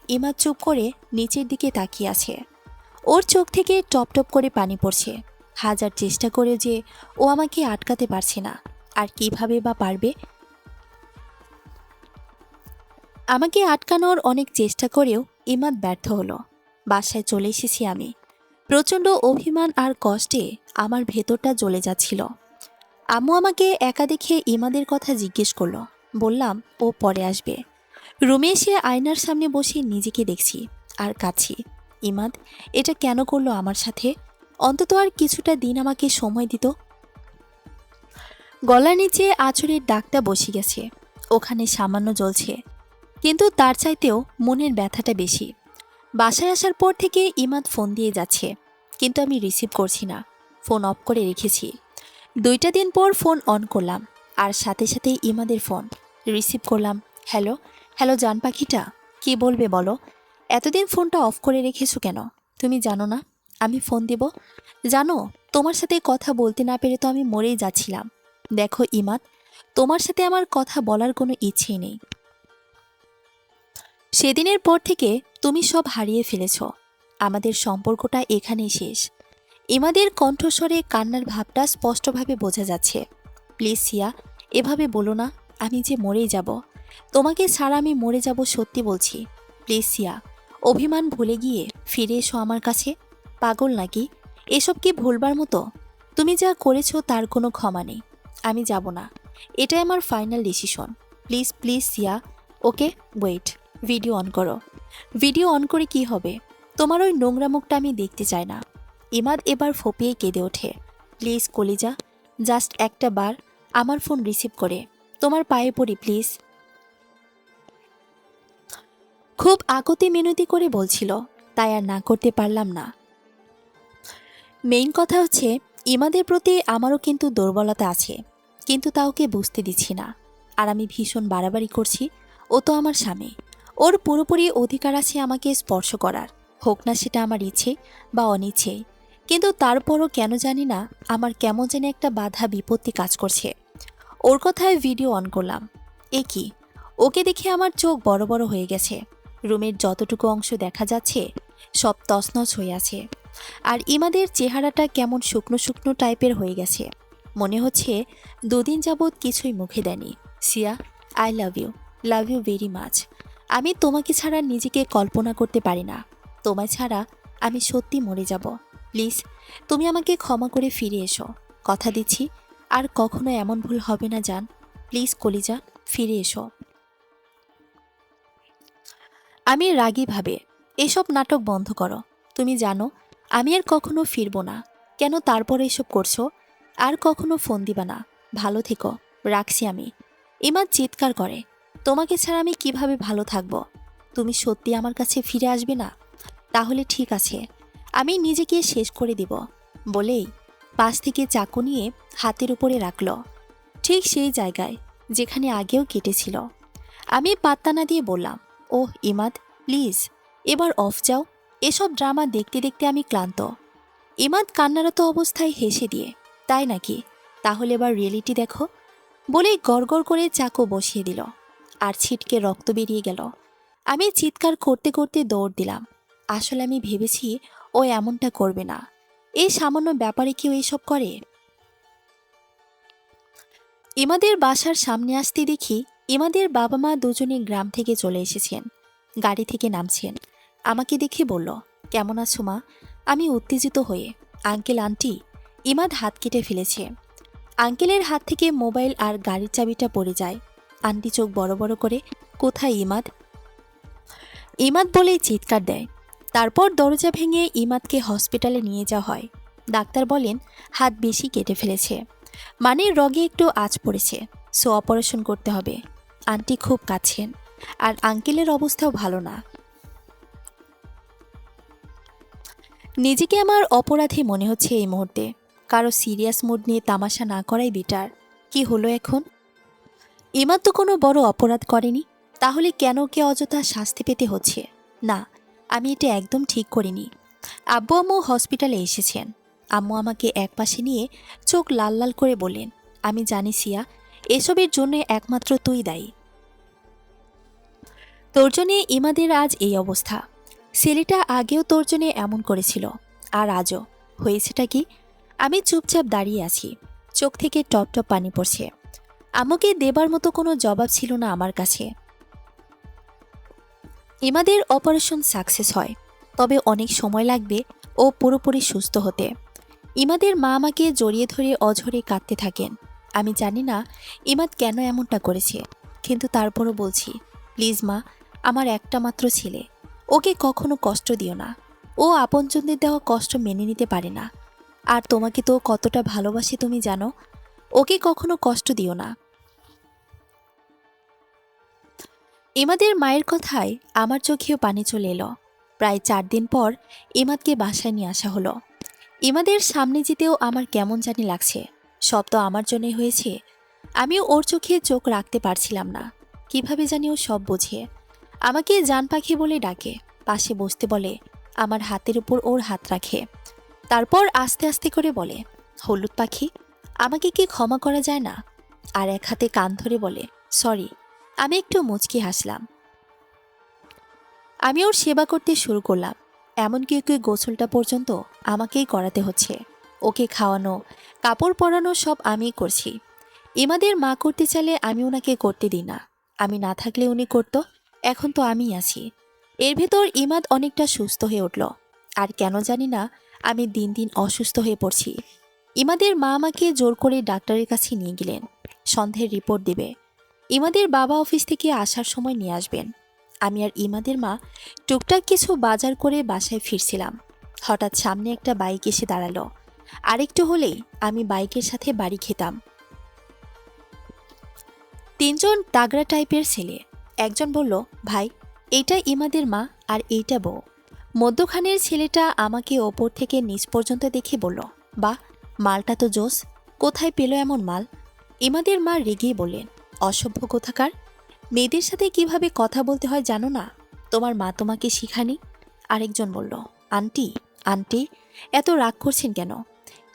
ইমাদ চুপ করে নিচের দিকে তাকিয়ে আছে। ওর চোখ থেকে টপ টপ করে পানি পড়ছে। হাজার চেষ্টা করে যে ও আমাকে আটকাতে পারছে না, আর কিভাবে বা পারবে? আমাকে আটকানোর অনেক চেষ্টা করেও ইমাদ ব্যর্থ হলো। বাসায় চলে এসেছি আমি। প্রচণ্ড অভিমান আর কষ্টে আমার ভেতরটা জ্বলে যাচ্ছিল। আম্মু আমাকে একা দেখে ইমাদের কথা জিজ্ঞেস করলো। বললাম ও পরে আসবে। রুমে এসে আয়নার সামনে বসে নিজেকে দেখছি আর কাঁদছি। ইমাদ এটা কেন করলো আমার সাথে? অন্তত আর কিছুটা দিন আমাকে সময় দিত। গলার নিচে আঁচড়ের দাগটা বসে গেছে, ওখানে সামান্য জ্বলছে, কিন্তু তার চাইতেও মনের ব্যথাটা বেশি। বাসায় আসার পর থেকে ইমাদ ফোন দিয়ে যাচ্ছে, কিন্তু আমি রিসিভ করছি না। ফোন অফ করে রেখেছি। 2টা দিন পর ফোন অন করলাম, আর সাথে সাথে ইমাদের ফোন রিসিভ করলাম। হ্যালো, হ্যালো জান পাখিটা, কি বলবে বলো? এতদিন ফোনটা অফ করে রেখেছো কেন? তুমি জানো না আমি ফোন দেব? জানো, তোমার সাথে কথা বলতে না পেরে তো আমি মরেই যাচ্ছিলাম। দেখো ইমাদ, তোমার সাথে আমার কথা বলার কোনো ইচ্ছেই নেই। সেদিনের পর থেকে তুমি সব হারিয়ে ফেলেছ। আমাদের সম্পর্কটা এখানেই শেষ। ইমাদের কণ্ঠস্বরে কান্নার ভাবটা স্পষ্টভাবে বোঝা যাচ্ছে। প্লিজ সিয়া, এভাবে বলো না, আমি যে মরেই যাব। তোমাকে ছাড়া আমি মরে যাব, সত্যি বলছি। প্লিজ সিয়া, অভিমান ভুলে গিয়ে ফিরে এসো আমার কাছে। পাগল নাকি? এসব কি ভুলবার মতো? তুমি যা করেছো তার কোনো ক্ষমা নেই। আমি যাব না, এটাই আমার final decision. Please please Siya. Okay, wait, video on করো। ভিডিও অন করে কি হবে? তোমার ওই নোংরা মুখটা আমি দেখতে চাই না। ইমাদ এবার ফোপিয়ে কেঁদে ওঠে। প্লিজ কলিজা, জাস্ট একটা বার আমার ফোন রিসিভ করে তোমার পায়ে পড়ি প্লিজ। খুব আকতি মিনতি করে বলছিল, তাই আর না করতে পারলাম না। মেইন কথা হচ্ছে, ইমাদের প্রতি আমারও কিন্তু দুর্বলতা আছে, কিন্তু তা ওকে বুঝতে দিচ্ছি না। আর আমি ভীষণ বাড়াবাড়ি করছি। ও তো আমার স্বামী, ওর পুরোপুরি অধিকার আছে আমাকে স্পর্শ করার, হোক না সেটা আমার ইচ্ছে বা অনিচ্ছেই। কিন্তু তারপরও কেন জানি না, আমার কেমন যেন একটা বাধা বিপত্তি কাজ করছে। ওর কথায় ভিডিও অন করলাম। এ কি, ওকে দেখে আমার চোখ বড় বড় হয়ে গেছে। রুমের যতটুকু অংশ দেখা যাচ্ছে সব তছনছ হয়ে আছে। আর ইমাদের চেহারাটা কেমন শুকনো শুকনো টাইপের হয়ে গেছে। মনে হচ্ছে দুদিন যাবৎ কিছুই মুখে দেয়নি। Siya, I love you very much. আমি তোমাকে ছাড়া নিজেকে কল্পনা করতে পারি না। তোমায় ছাড়া আমি সত্যি মরে যাব। প্লিজ, তুমি আমাকে ক্ষমা করে ফিরে এসো। কথা দিচ্ছি আর কখনো এমন ভুল হবে না জান। প্লিজ কলিজা, ফিরে এসো। আমি রাগীভাবে, এসব নাটক বন্ধ করো। তুমি জানো আমি আর কখনো ফিরবো না। কেন তারপরে এসব করছো? আর কখনো ফোন দিবা না। ভালো থেকো, রাখছি আমি। ইমাদ চিৎকার করে, তোমাকে ছাড়া আমি কিভাবে ভালো থাকবো? তুমি সত্যি আমার কাছে ফিরে আসবে না? তাহলে ঠিক আছে, আমি নিজেকে শেষ করে দিব। বলেই পাশ থেকে চাকু নিয়ে হাতের উপরে রাখল, ঠিক সেই জায়গায় যেখানে আগেও কেটেছিল। আমি পাত্তা না দিয়ে বললাম, ওহ ইমাদ, প্লিজ এবার অফ যাও। এসব ড্রামা দেখতে দেখতে আমি ক্লান্ত। ইমাদ কান্নারত অবস্থায় হেসে দিয়ে, তাই নাকি? তাহলে এবার রিয়েলিটি দেখো। বলেই গড়গড় করে চাকু বসিয়ে দিল, আর ছিটকে রক্ত বেরিয়ে গেল। আমি চিৎকার করতে করতে দৌড় দিলাম। আসলে আমি ভেবেছি ও এমনটা করবে না। এই সামান্য ব্যাপারে কেউ এসব করে? ইমাদের বাসার সামনে আসতে দেখি ইমাদের বাবা মা দুজনে গ্রাম থেকে চলে এসেছেন। গাড়ি থেকে নামছেন। আমাকে দেখে বলল, কেমন আছো মা? আমি উত্তেজিত হয়ে, আঙ্কেল আন্টি। ইমাদ হাত কেটে ফেলেছে। আঙ্কেলের হাত থেকে মোবাইল আর গাড়ির চাবিটা পড়ে যায়। আন্টি চোখ বড় বড় করে, কোথায় ইমাদ? ইমাদ বলেই চিৎকার দেয়। তারপর দরজা ভেঙে ইমাদকে হসপিটালে নিয়ে যাওয়া হয়। ডাক্তার বলেন হাত বেশি কেটে ফেলেছে, মানে রগে একটু আঁচ পড়েছে, সো অপারেশন করতে হবে। আন্টি খুব কাঁদছেন, আর আঙ্কেলের অবস্থাও ভালো না। নিজেকে আমার অপরাধী মনে হচ্ছে এই মুহূর্তে। কারো সিরিয়াস মুড নিয়ে তামাশা না করাই বেটার। কি হলো এখন? ইমাদ তো কোনো বড় অপরাধ করেনি, তাহলে কেন ওকে অযথা শাস্তি পেতে হচ্ছে? না, আমি এটা একদম ঠিক করিনি। আব্বু আম্মু হসপিটালে এসেছেন। আম্মু আমাকে একপাশে নিয়ে চোখ লাল লাল করে বললেন, আমি জানি সিয়া, এসবের জন্য একমাত্র তুই দায়ী। তোর জন্যে ইমাদের আজ এই অবস্থা। ছেলেটা আগেও তোর জন্যে এমন করেছিল, আর আজও। হয়েছেটা কি? আমি চুপচাপ দাঁড়িয়ে আছি, চোখ থেকে টপ টপ পানি পড়ছে। আমাকে দেবার মতো কোনো জবাব ছিল না আমার কাছে। ইমাদের অপারেশন সাকসেস হয়, তবে অনেক সময় লাগবে ও পুরোপুরি সুস্থ হতে। ইমাদের মা আমাকে জড়িয়ে ধরে অঝরে কাঁদতে থাকেন। আমি জানি না ইমাদ কেন এমনটা করেছে, কিন্তু তারপরও বলছি, প্লিজ মা, আমার একটা মাত্র ছেলে, ওকে কখনো কষ্ট দিও না। ও আপনজনদের দেওয়া কষ্ট মেনে নিতে পারে না। আর তোমাকে তো কতটা ভালোবাসি তুমি জানো। ওকে কখনো কষ্ট দিও না। ইমাদের মায়ের কথায় আমার চোখেও পানি চলে এলো। প্রায় 4 দিন পর ইমাদকে বাসায় নিয়ে আসা হলো। ইমাদের সামনে যেতেও আমার কেমন জানি লাগছে। সব তো আমার জন্যই হয়েছে। আমিও ওর চোখে চোখ রাখতে পারছিলাম না। কিভাবে জানি ও সব বোঝে। আমাকে জান পাখি বলে ডাকে, পাশে বসতে বলে, আমার হাতের উপর ওর হাত রাখে। তারপর আস্তে আস্তে করে বলে, হলুদ পাখি, আমাকে কি ক্ষমা করা যায় না? আর এক হাতে কান ধরে বলে, সরি। আমি একটু মুচকি হাসলাম। আমি ওর সেবা করতে শুরু করলাম। এমনকি ওকে গোসলটা পর্যন্ত আমাকেই করাতে হচ্ছে। ওকে খাওয়ানো, কাপড় পরানো সব আমিই করছি। ইমাদের মা করতে চাইলে আমি ওনাকে করতে দিই না। আমি না থাকলে উনি করতো। এখন তো আমিই আছি। এর ভেতর ইমাদ অনেকটা সুস্থ হয়ে উঠল। আর কেন জানি না আমি দিন দিন অসুস্থ হয়ে পড়ছি। ইমাদের মা আমাকে জোর করে ডাক্তারের কাছে নিয়ে গেলেন। সন্ধ্যের রিপোর্ট দেবে। ইমাদের বাবা অফিস থেকে আসার সময় নিয়ে আসবেন। আমি আর ইমাদের মা টুকটাক কিছু বাজার করে বাসায় ফিরছিলাম। হঠাৎ সামনে একটা বাইক এসে দাঁড়ালো। আরেকটু হলেই আমি বাইকের সাথে বাড়ি খেতাম। তিনজন তাগড়া টাইপের ছেলে। একজন বলল, ভাই, এইটা ইমাদের মা আর এইটা বউ। মধ্যখানের ছেলেটা আমাকে ওপর থেকে নিচ পর্যন্ত দেখে বলল, বাহ, মালটা তো জোস। কোথায় পেল এমন মাল? ইমাদের মা রেগেই বললেন, অসভ্য কোথাকার। মেয়েদের সাথে কিভাবে কথা বলতে হয় জানো না? তোমার মা তোমাকে শিখানি? আরেকজন বলল, আন্টি, আন্টি, এত রাগ করছেন কেন?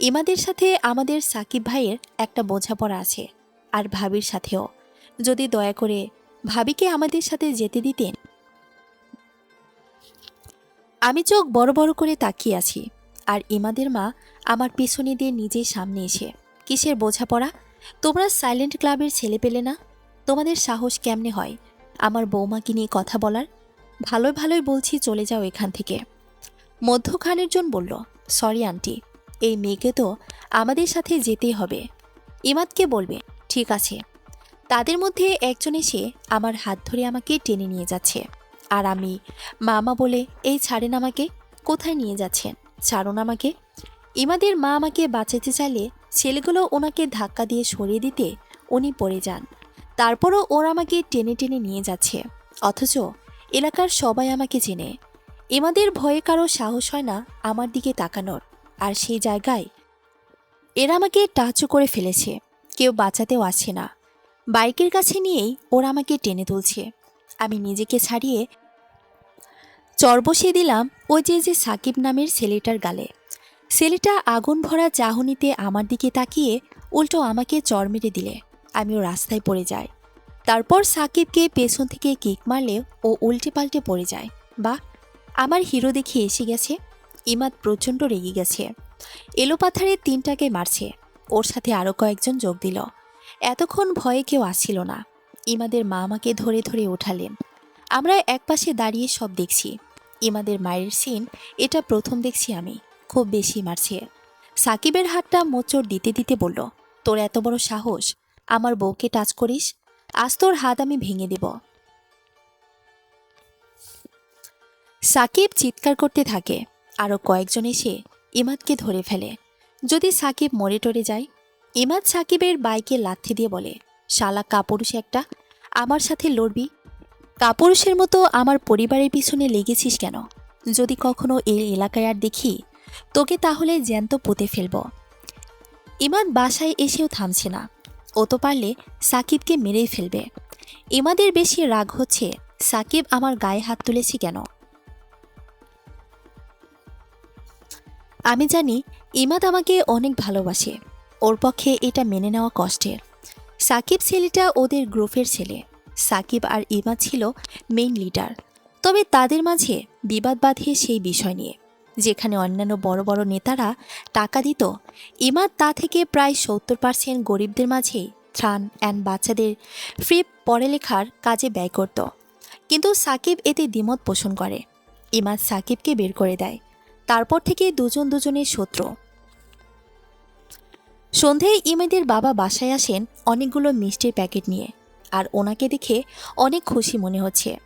ইমাদের সাথে আমাদের সাকিব ভাইয়ের একটা বোঝাপড়া আছে, আর ভাবির সাথেও। যদি দয়া করে ভাবিকে আমাদের সাথে যেতে দিতেন। আমি চোখ বড় বড় করে তাকিয়ে আছি, আর ইমাদের মা আমার পিছনে দিয়ে নিজেই সামনে এসে, কিসের বোঝাপড়া? তোমরা সাইলেন্ট ক্লাবের ছেলে পেলে না? তোমাদের সাহস কেমনে হয় আমার বৌমাকে নিয়ে কথা বলার? ভালোই ভালোই বলছি, চলে যাও এখান থেকে। মধ্যখানের জন বলল, সরি আন্টি, এই মেয়েকে তো আমাদের সাথে যেতেই হবে। ইমাদকে বলবে, ঠিক আছে। তাদের মধ্যে একজন এসে আমার হাত ধরে আমাকে টেনে নিয়ে যাচ্ছে, আর আমি মামা বলে, এই ছাড়েন আমাকে। কোথায় নিয়ে যাচ্ছেন? ছাড়ুন আমাকে। ইমাদের মা আমাকে বাঁচাতে চাইলে ছেলেগুলো ওনাকে ধাক্কা দিয়ে সরিয়ে দিতে উনি পড়ে যান। তারপরও ওরা আমাকে টেনে টেনে নিয়ে যাচ্ছে, অথচ এলাকার সবাই আমাকে চেনে। ইমাদের ভয়ে কারো সাহস হয় না আমার দিকে তাকানোর, আর সেই জায়গায় এরা আমাকে টাচও করে ফেলেছে। কেউ বাঁচাতেও আসছে না। বাইকের কাছে নিয়েই ওরা আমাকে টেনে তুলছে। আমি নিজেকে ছাড়িয়ে চর বসিয়ে দিলাম ওই যে সাকিব নামের ছেলেটার গালে। ছেলেটা আগুন ভরা চাহনিতে আমার দিকে তাকিয়ে উল্টো আমাকে চর মেরে দিলে আমিও রাস্তায় পড়ে যাই। তারপর সাকিবকে পেছন থেকে কিক মারলে ও উল্টে পাল্টে পড়ে যায়। বা, আমার হিরো দেখে এসে গেছে। ইমাদ প্রচণ্ড রেগে গেছে। এলোপাথারে তিনটাকে মারছে। ওর সাথে আরও কয়েকজন যোগ দিল। এতক্ষণ ভয়ে কেউ আসছিল না। ইমাদের মা আমাকে ধরে ধরে ওঠালেন। আমরা একপাশে দাঁড়িয়ে সব দেখছি। ইমাদের মায়ের সিন এটা প্রথম দেখছি আমি। খুব বেশি মারছে। সাকিবের হাতটা মোচড় দিতে দিতে বলল, তোর এত বড় সাহস আমার বউকে টাচ করিস? আজ তোর হাত আমি ভেঙে দেব। সাকিব চিৎকার করতে থাকে। আরও কয়েকজন এসে ইমাদকে ধরে ফেলে। যদি সাকিব মরে টরে যায়? ইমাদ সাকিবের বাইকে লাথি দিয়ে বলে, শালা কাপুরুষ একটা, আমার সাথে লড়বি? কাপুরুষের মতো আমার পরিবারের পিছনে লেগেছিস কেন? যদি কখনো এই এলাকায় আর দেখি তোকে, তাহলে জ্যান্ত পুঁতে ফেলব। ইমাদ বাসায় এসেও থামছে না। ও তো পারলে সাকিবকে মেরেই ফেলবে। ইমাদের বেশি রাগ হচ্ছে সাকিব আমার গায়ে হাত তুলেছে কেন। আমি জানি ইমাদ আমাকে অনেক ভালোবাসে। ওর পক্ষে এটা মেনে নেওয়া কষ্টের। সাকিব ছেলেটা ওদের গ্রুপের ছেলে। সাকিব আর ইমাদ ছিল মেইন লিডার। তবে তাদের মাঝে বিবাদ বাঁধে সেই বিষয় নিয়ে। যেখানে অন্যান্য বড় বড় নেতারা টাকা দিত, ইমাদ তা থেকে প্রায় 70% গরিবদের মাঝেই ত্রাণ অ্যান্ড বাচ্চাদের ফ্রি পড়ালেখার কাজে ব্যয় করত। কিন্তু সাকিব এতে দ্বিমত পোষণ করে। ইমাদ সাকিবকে বের করে দেয়। তারপর থেকে দুজন দুজনের শত্রু। সন্ধেয় ইমাদের বাবা বাসায় আসেন অনেকগুলো মিষ্টির প্যাকেট নিয়ে, আর ওনাকে দেখে অনেক খুশি মনে হচ্ছে।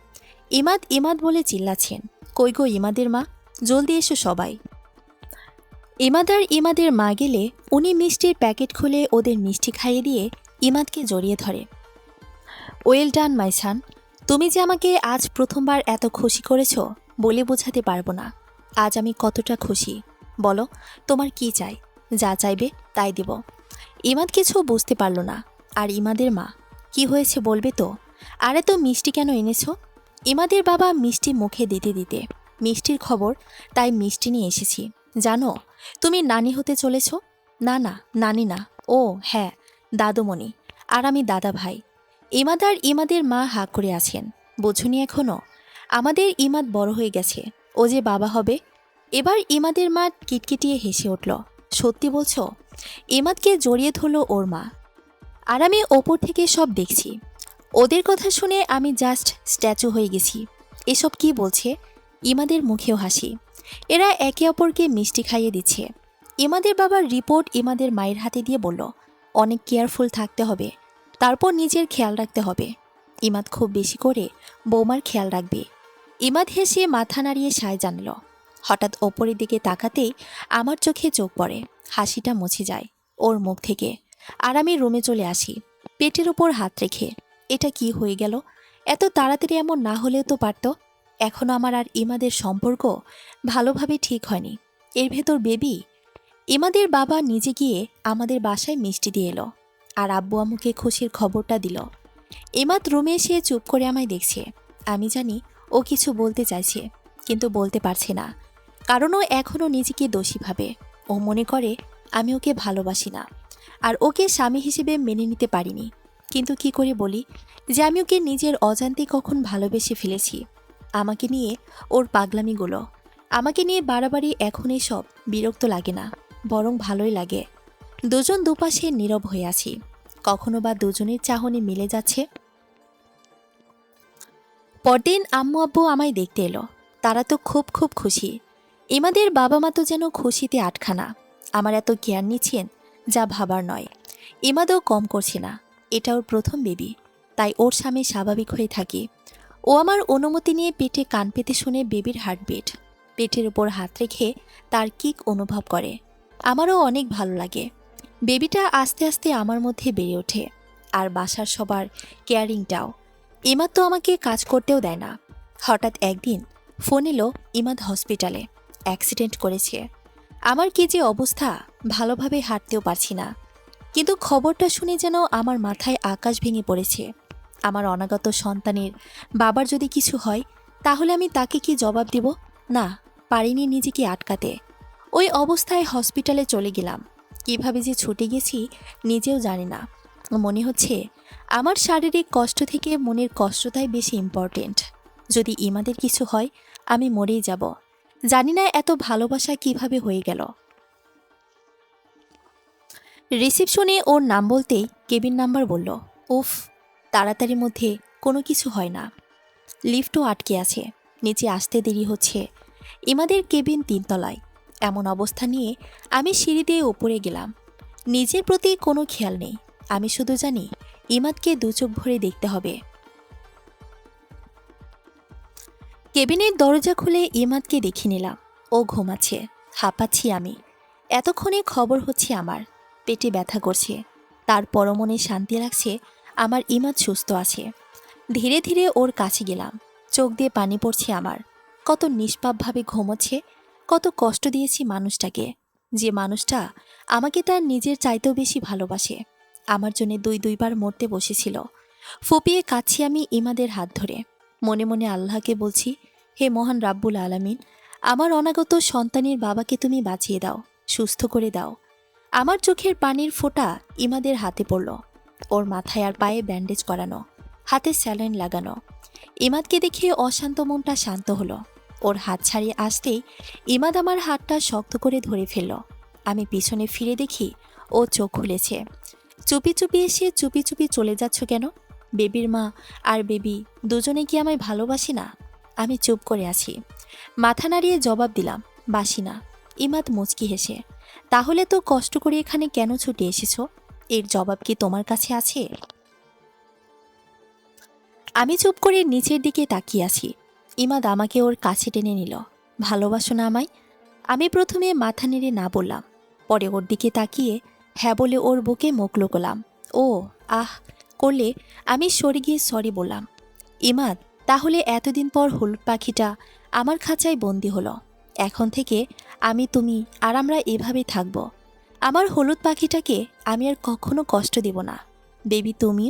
ইমাদ ইমাদ বলে চিল্লাচ্ছেন, কই গো ইমাদের মা, জলদি এসো সবাই। ইমাদ আর ইমাদের মা গেলে উনি মিষ্টির প্যাকেট খুলে ওদের মিষ্টি খাইয়ে দিয়ে ইমাদকে জড়িয়ে ধরে। ওয়েল ডান মাই সান, তুমি যে আমাকে আজ প্রথমবার এত খুশি করেছ বলে বোঝাতে পারবো না। আজ আমি কতটা খুশি বলো, তোমার কি চাই? যা চাইবে তাই দেব। ইমাদ কিছু বুঝতে পারল না। আর ইমাদের মা, কি হয়েছে বলবে তো? আর এত মিষ্টি কেন এনেছো? ইমাদের বাবা মিষ্টি মুখে দিতে দিতে, মিষ্টির খবর, তাই মিষ্টি নিয়ে এসেছি। জানো তুমি নানি হতে চলেছ? না না, নানি না, ও হ্যাঁ, দাদুমণি। আর আমি দাদা ভাই। ইমাদ আর ইমাদের মা হাঁ করে আছেন। বোঝুনি এখনো? আমাদের ইমাদ বড় হয়ে গেছে। ও যে বাবা হবে। এবার ইমাদের মা কিটকিটিয়ে হেসে উঠল। সত্যি বলছো? ইমাদকে জড়িয়ে ধরল ওর মা। আর আমি ওপর থেকে সব দেখছি। ওদের কথা শুনে আমি জাস্ট স্ট্যাচু হয়ে গেছি। এসব কি বলছে? ইমাদের মুখেও হাসি। এরা একে অপরকে মিষ্টি খাইয়ে দিচ্ছে। ইমাদের বাবার রিপোর্ট ইমাদের মায়ের হাতে দিয়ে বলল, অনেক কেয়ারফুল থাকতে হবে, তারপর নিজের খেয়াল রাখতে হবে। ইমাদ খুব বেশি করে বৌমার খেয়াল রাখবে। ইমাদ হেসে মাথা নাড়িয়ে সায় জানল। হঠাৎ ওপরের দিকে তাকাতেই আমার চোখে চোখ পড়ে। হাসিটা মুছে যায় ওর মুখ থেকে। আর আমি রুমে চলে আসি, পেটের উপর হাত রেখে। এটা কি হয়ে গেল? এত তাড়াতাড়ি এমন না হলেও তো পারত। এখনো আমার আর ইমাদের সম্পর্ক ভালোভাবে ঠিক হয়নি, এর ভেতর বেবি। ইমাদের বাবা নিজে গিয়ে আমাদের বাসায় মিষ্টি দিয়ে এলো, আর আব্বু আম্মুকে খুশির খবরটা দিল। ইমাদ রুমে এসে চুপ করে আমায় দেখছে। আমি জানি ও কিছু বলতে চাইছে, কিন্তু বলতে পারছে না, কারণ ও এখনও নিজেকে দোষী ভাবে। ও মনে করে আমি ওকে ভালোবাসি না, আর ওকে স্বামী হিসেবে মেনে নিতে পারিনি। কিন্তু কি করে বলি যে আমি ওকে নিজের অজান্তে কখন ভালোবেসে ফেলেছি? আমাকে নিয়ে ওর পাগলামিগুলো, আমাকে নিয়ে বাড়াবাড়ি এখন এসব বিরক্ত লাগে না, বরং ভালোই লাগে। দুজন দুপাশে নীরব হয়ে আছি। কখনো বা দুজনের চাহনি মিলে যাচ্ছে। পরদিন আম্মু আব্বু আমায় দেখতে এলো। তারা তো খুব খুব খুশি। ইমাদের বাবা মা তো যেন খুশিতে আটখানা। আমার এত কেয়ার নিচ্ছেন, যা ভাবার নয়। ইমাদও কম করছে না। এটা ওর প্রথম বেবি, তাই ওর সামনে স্বাভাবিক হয়ে থাকি। ও আমার অনুমতি নিয়ে পেটে কান পেতে শুনে বেবির হার্টবিট, পেটের উপর হাত রেখে তার কিক অনুভব করে। আমারও অনেক ভালো লাগে। বেবিটা আস্তে আস্তে আমার মধ্যে বেড়ে ওঠে, আর বাসার সবার কেয়ারিংটাও। ইমাদ তো আমাকে কাজ করতেও দেয় না। হঠাৎ একদিন ফোন এলো, ইমাদ হসপিটালে অ্যাক্সিডেন্ট করেছে। আমার কি যে অবস্থা, ভালোভাবে হাঁটতেও পারছি না। কিন্তু খবরটা শুনে যেন আমার মাথায় আকাশ ভেঙে পড়েছে। আমার অনাগত সন্তানের বাবার যদি কিছু হয়, তাহলে আমি তাকে কি জবাব দিব? না, পারিনি নিজেকে আটকাতে। ওই অবস্থায় হসপিটালে চলে গেলাম। কিভাবে যে ছুটে গেছি নিজেও জানি না। মনে হচ্ছে আমার শারীরিক কষ্ট থেকে মনের কষ্টটাই বেশি ইম্পর্টেন্ট। যদি ইমাদের কিছু হয়, আমি মরেই যাব। জানি না এত ভালোবাসা কিভাবে হয়ে গেল। রিসিপশনে ওর নাম বলতেই কেবিন নাম্বার বলল। উফ, তাড়াতাড়ির মধ্যে কোনো কিছু হয় না। লিফটও আটকে আছে, নিচে আসতে দেরি হচ্ছে। ইমাদের কেবিন 3 তলায়। এমন অবস্থা নিয়ে আমি সিঁড়ি দিয়ে উপরে গেলাম। নিজের প্রতি কোনো খেয়াল নেই। আমি শুধু জানি ইমাদকে 2 চোখ ভরে দেখতে হবে। কেবিনের দরজা খুলে ইমাদকে দেখে নিলাম। ও ঘুমাচ্ছে, হাঁপাচ্ছি আমি। এতক্ষণে খবর হচ্ছে আমার পেটে ব্যথা করছে, তার পরমনে শান্তি লাগছে আমার ইমাদ সুস্থ আছে। ধীরে ধীরে ওর কাছে গেলাম। চোখ দিয়ে পানি পড়ছে আমার। কত নিষ্পাপভাবে ঘুমোচ্ছে, কত কষ্ট দিয়েছি মানুষটাকে, যে মানুষটা আমাকে তার নিজের চাইতেও বেশি ভালোবাসে। আমার জন্য 2 বার মরতে বসেছিল। ফুপিয়ে কাঁদছি আমি ইমাদের হাত ধরে। মনে মনে আল্লাহকে বলছি, হে মহান রাব্বুল আলামিন, আমার অনাগত সন্তানের বাবাকে তুমি বাঁচিয়ে দাও, সুস্থ করে দাও। আমার চোখের পানির ফোঁটা ইমাদের হাতে পড়ল। ওর মাথায় আর পায়ে ব্যান্ডেজ করানো, হাতে স্যালাইন লাগানো। ইমাদকে দেখে অশান্ত মনটা শান্ত হলো। ওর হাত ছাড়িয়ে আসতেই ইমাদ আমার হাতটা শক্ত করে ধরে ফেলল। আমি পিছনে ফিরে দেখি ও চোখ খুলেছে। চুপি চুপি এসে চুপি চুপি চলে যাচ্ছ কেন? বেবির মা আর বেবি দুজনে কি আমায় ভালোবাসি না? আমি চুপ করে আছি। মাথা নাড়িয়ে জবাব দিলাম, বাসি না। ইমাদ মুচকি হেসে, তাহলে তো কষ্ট করে এখানে কেন ছুটে এসেছো? এর জবাব কি তোমার কাছে আছে? আমি চুপ করে নিচের দিকে তাকিয়ে আছি। ইমাদ আমাকে ওর কাছে টেনে নিল। ভালোবাসো না আমায়? আমি প্রথমে মাথা নেড়ে না বললাম, পরে ওর দিকে তাকিয়ে হ্যাঁ বলে ওর বুকে মুখ লুকোলাম। ও আহ করলে আমি সরে গিয়ে সরি বললাম। ইমাদ, তাহলে এতদিন পর হলুদ পাখিটা আমার খাঁচায় বন্দি হলো। এখন থেকে আমি, তুমি আর আমরা এভাবেই থাকবো। আমার হলুদ পাখিটাকে আমি আর কখনো কষ্ট দেব না। বেবি তুমি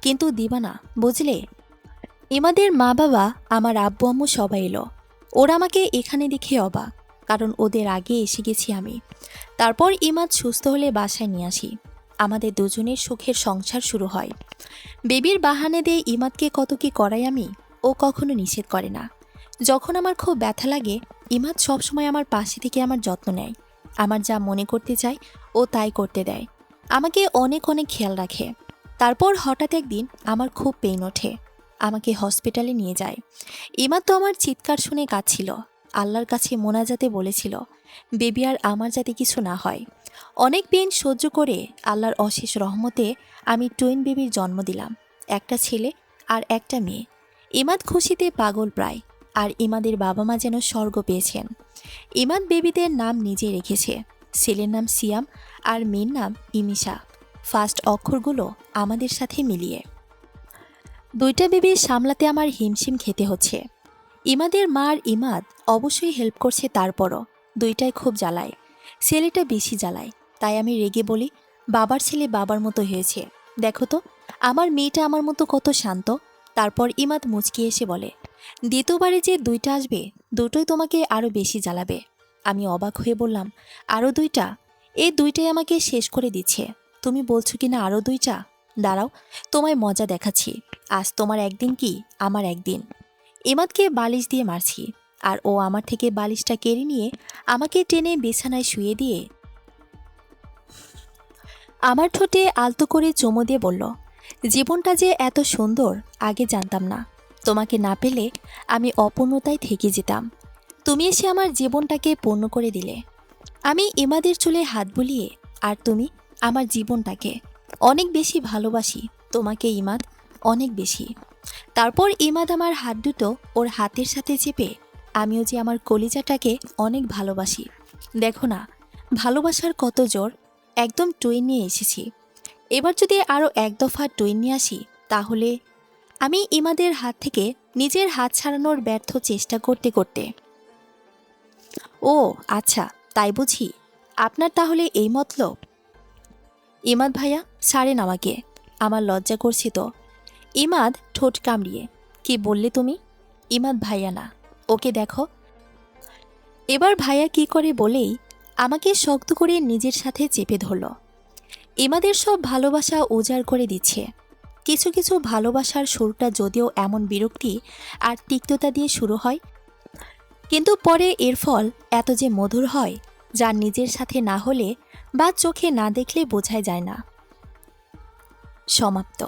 কিন্তু দিবা না, বুঝলে? ইমাদের মা বাবা, আমার আব্বু আম্মু সবাই এলো। ওরা আমাকে এখানে দেখে অবাক, কারণ ওদের আগে এসে গেছি আমি। তারপর ইমাদ সুস্থ হলে বাসায় নিয়ে আসি। আমাদের দুজনের সুখের সংসার শুরু হয়। বেবির বাহানে দিয়ে ইমাদকে কত কি করাই আমি, ও কখনো নিষেধ করে না। যখন আমার খুব ব্যথা লাগে ইমাদ সবসময় আমার পাশে থেকে আমার যত্ন নেয়। আমার যা মনে করতে চায় ও তাই করতে দেয়। আমাকে অনেক অনেক খেয়াল রাখে। তারপর হঠাৎ একদিন আমার খুব পেইন ওঠে, আমাকে হসপিটালে নিয়ে যায়। ইমাদ তো আমার চিৎকার শুনে কাঁদছিল, আল্লাহর কাছে মোনাজাতে বলেছিল বেবি আর আমার যাতে কিছু না হয়। অনেক পেইন সহ্য করে আল্লাহর অশেষ রহমতে আমি টুইন বেবির জন্ম দিলাম, একটা ছেলে আর একটা মেয়ে। ইমাদ খুশিতে পাগল প্রায়, আর ইমাদের বাবা মা যেন স্বর্গ পেয়েছেন। ইমাদ বেবিদের নাম নিজে রেখেছে, ছেলের নাম সিয়াম আর মেয়ের নাম ইমিশা। ফার্স্ট অক্ষরগুলো আমাদের সাথে মিলিয়ে। দুইটা বেবি সামলাতে আমার হিমশিম খেতে হচ্ছে। ইমাদের মা আর ইমাদ অবশ্যই হেল্প করছে, তারপরও দুইটাই খুব জ্বালায়। ছেলেটা বেশি জ্বালায়, তাই আমি রেগে বলি বাবার ছেলে বাবার মতো হয়েছে, দেখো তো আমার মেয়েটা আমার মতো কত শান্ত। তারপর ইমাদ মুচকি এসে বলে দ্বিতীয়বারে যে দুইটা আসবে দুটোই তোমাকে আরও বেশি জ্বালাবে। আমি অবাক হয়ে বললাম আরও দুইটা? এই দুইটাই আমাকে শেষ করে দিচ্ছে, তুমি বলছো কি না আরও দুইটা? দাঁড়াও, তোমায় মজা দেখাচ্ছি। আজ তোমার একদিন কি আমার একদিন। ইমাদকে বালিশ দিয়ে মারছি, আর ও আমার থেকে বালিশটা কেড়ে নিয়ে আমাকে টেনে বিছানায় শুয়ে দিয়ে আমার ঠোঁটে আলতো করে চুমু দিয়ে বলল জীবনটা যে এত সুন্দর আগে জানতাম না। তোমাকে না পেলে আমি অপূর্ণতায় থেকে যেতাম, তুমি এসে আমার জীবনটাকে পূর্ণ করে দিলে। আমি ইমাদের চুলে হাত বুলিয়ে আর তুমি আমার জীবনটাকে অনেক বেশি ভালোবাসি, তোমাকে ইমাদ অনেক বেশি। তারপর ইমাদ আমার হাত দুটো ওর হাতের সাথে চেপে আমিও যে আমার কলিজাটাকে অনেক ভালোবাসি। দেখো না ভালোবাসার কত জোর, একদম টুইন নিয়ে এসেছি। এবার যদি আরও এক দফা টুইন নিয়ে আসি তাহলে। আমি ইমাদের হাত থেকে নিজের হাত ছাড়ানোর ব্যর্থ চেষ্টা করতে করতে ও আচ্ছা তাই বুঝি, আপনার তাহলে এই মতলব। ইমাদ ভাইয়া ছাড়েন আমাকে, আমার লজ্জা করছি তো। ইমাদ ঠোঁট কামড়িয়ে কি বললে তুমি? ইমাদ ভাইয়া না, ওকে দেখো। এবার ভাইয়া কি করে বলেই আমাকে শক্ত করে নিজের সাথে চেপে ধরল। ইমাদের সব ভালোবাসা উজাড় করে দিচ্ছে। কিছু কিছু ভালোবাসার শুরুটা যদিও এমন বিরক্তি আর তিক্ততা দিয়ে শুরু হয়, কিন্তু পরে এর ফল এত যে মধুর হয় যা নিজের সাথে না হলে বা চোখে না দেখলে বোঝাই যায় না। সমাপ্ত।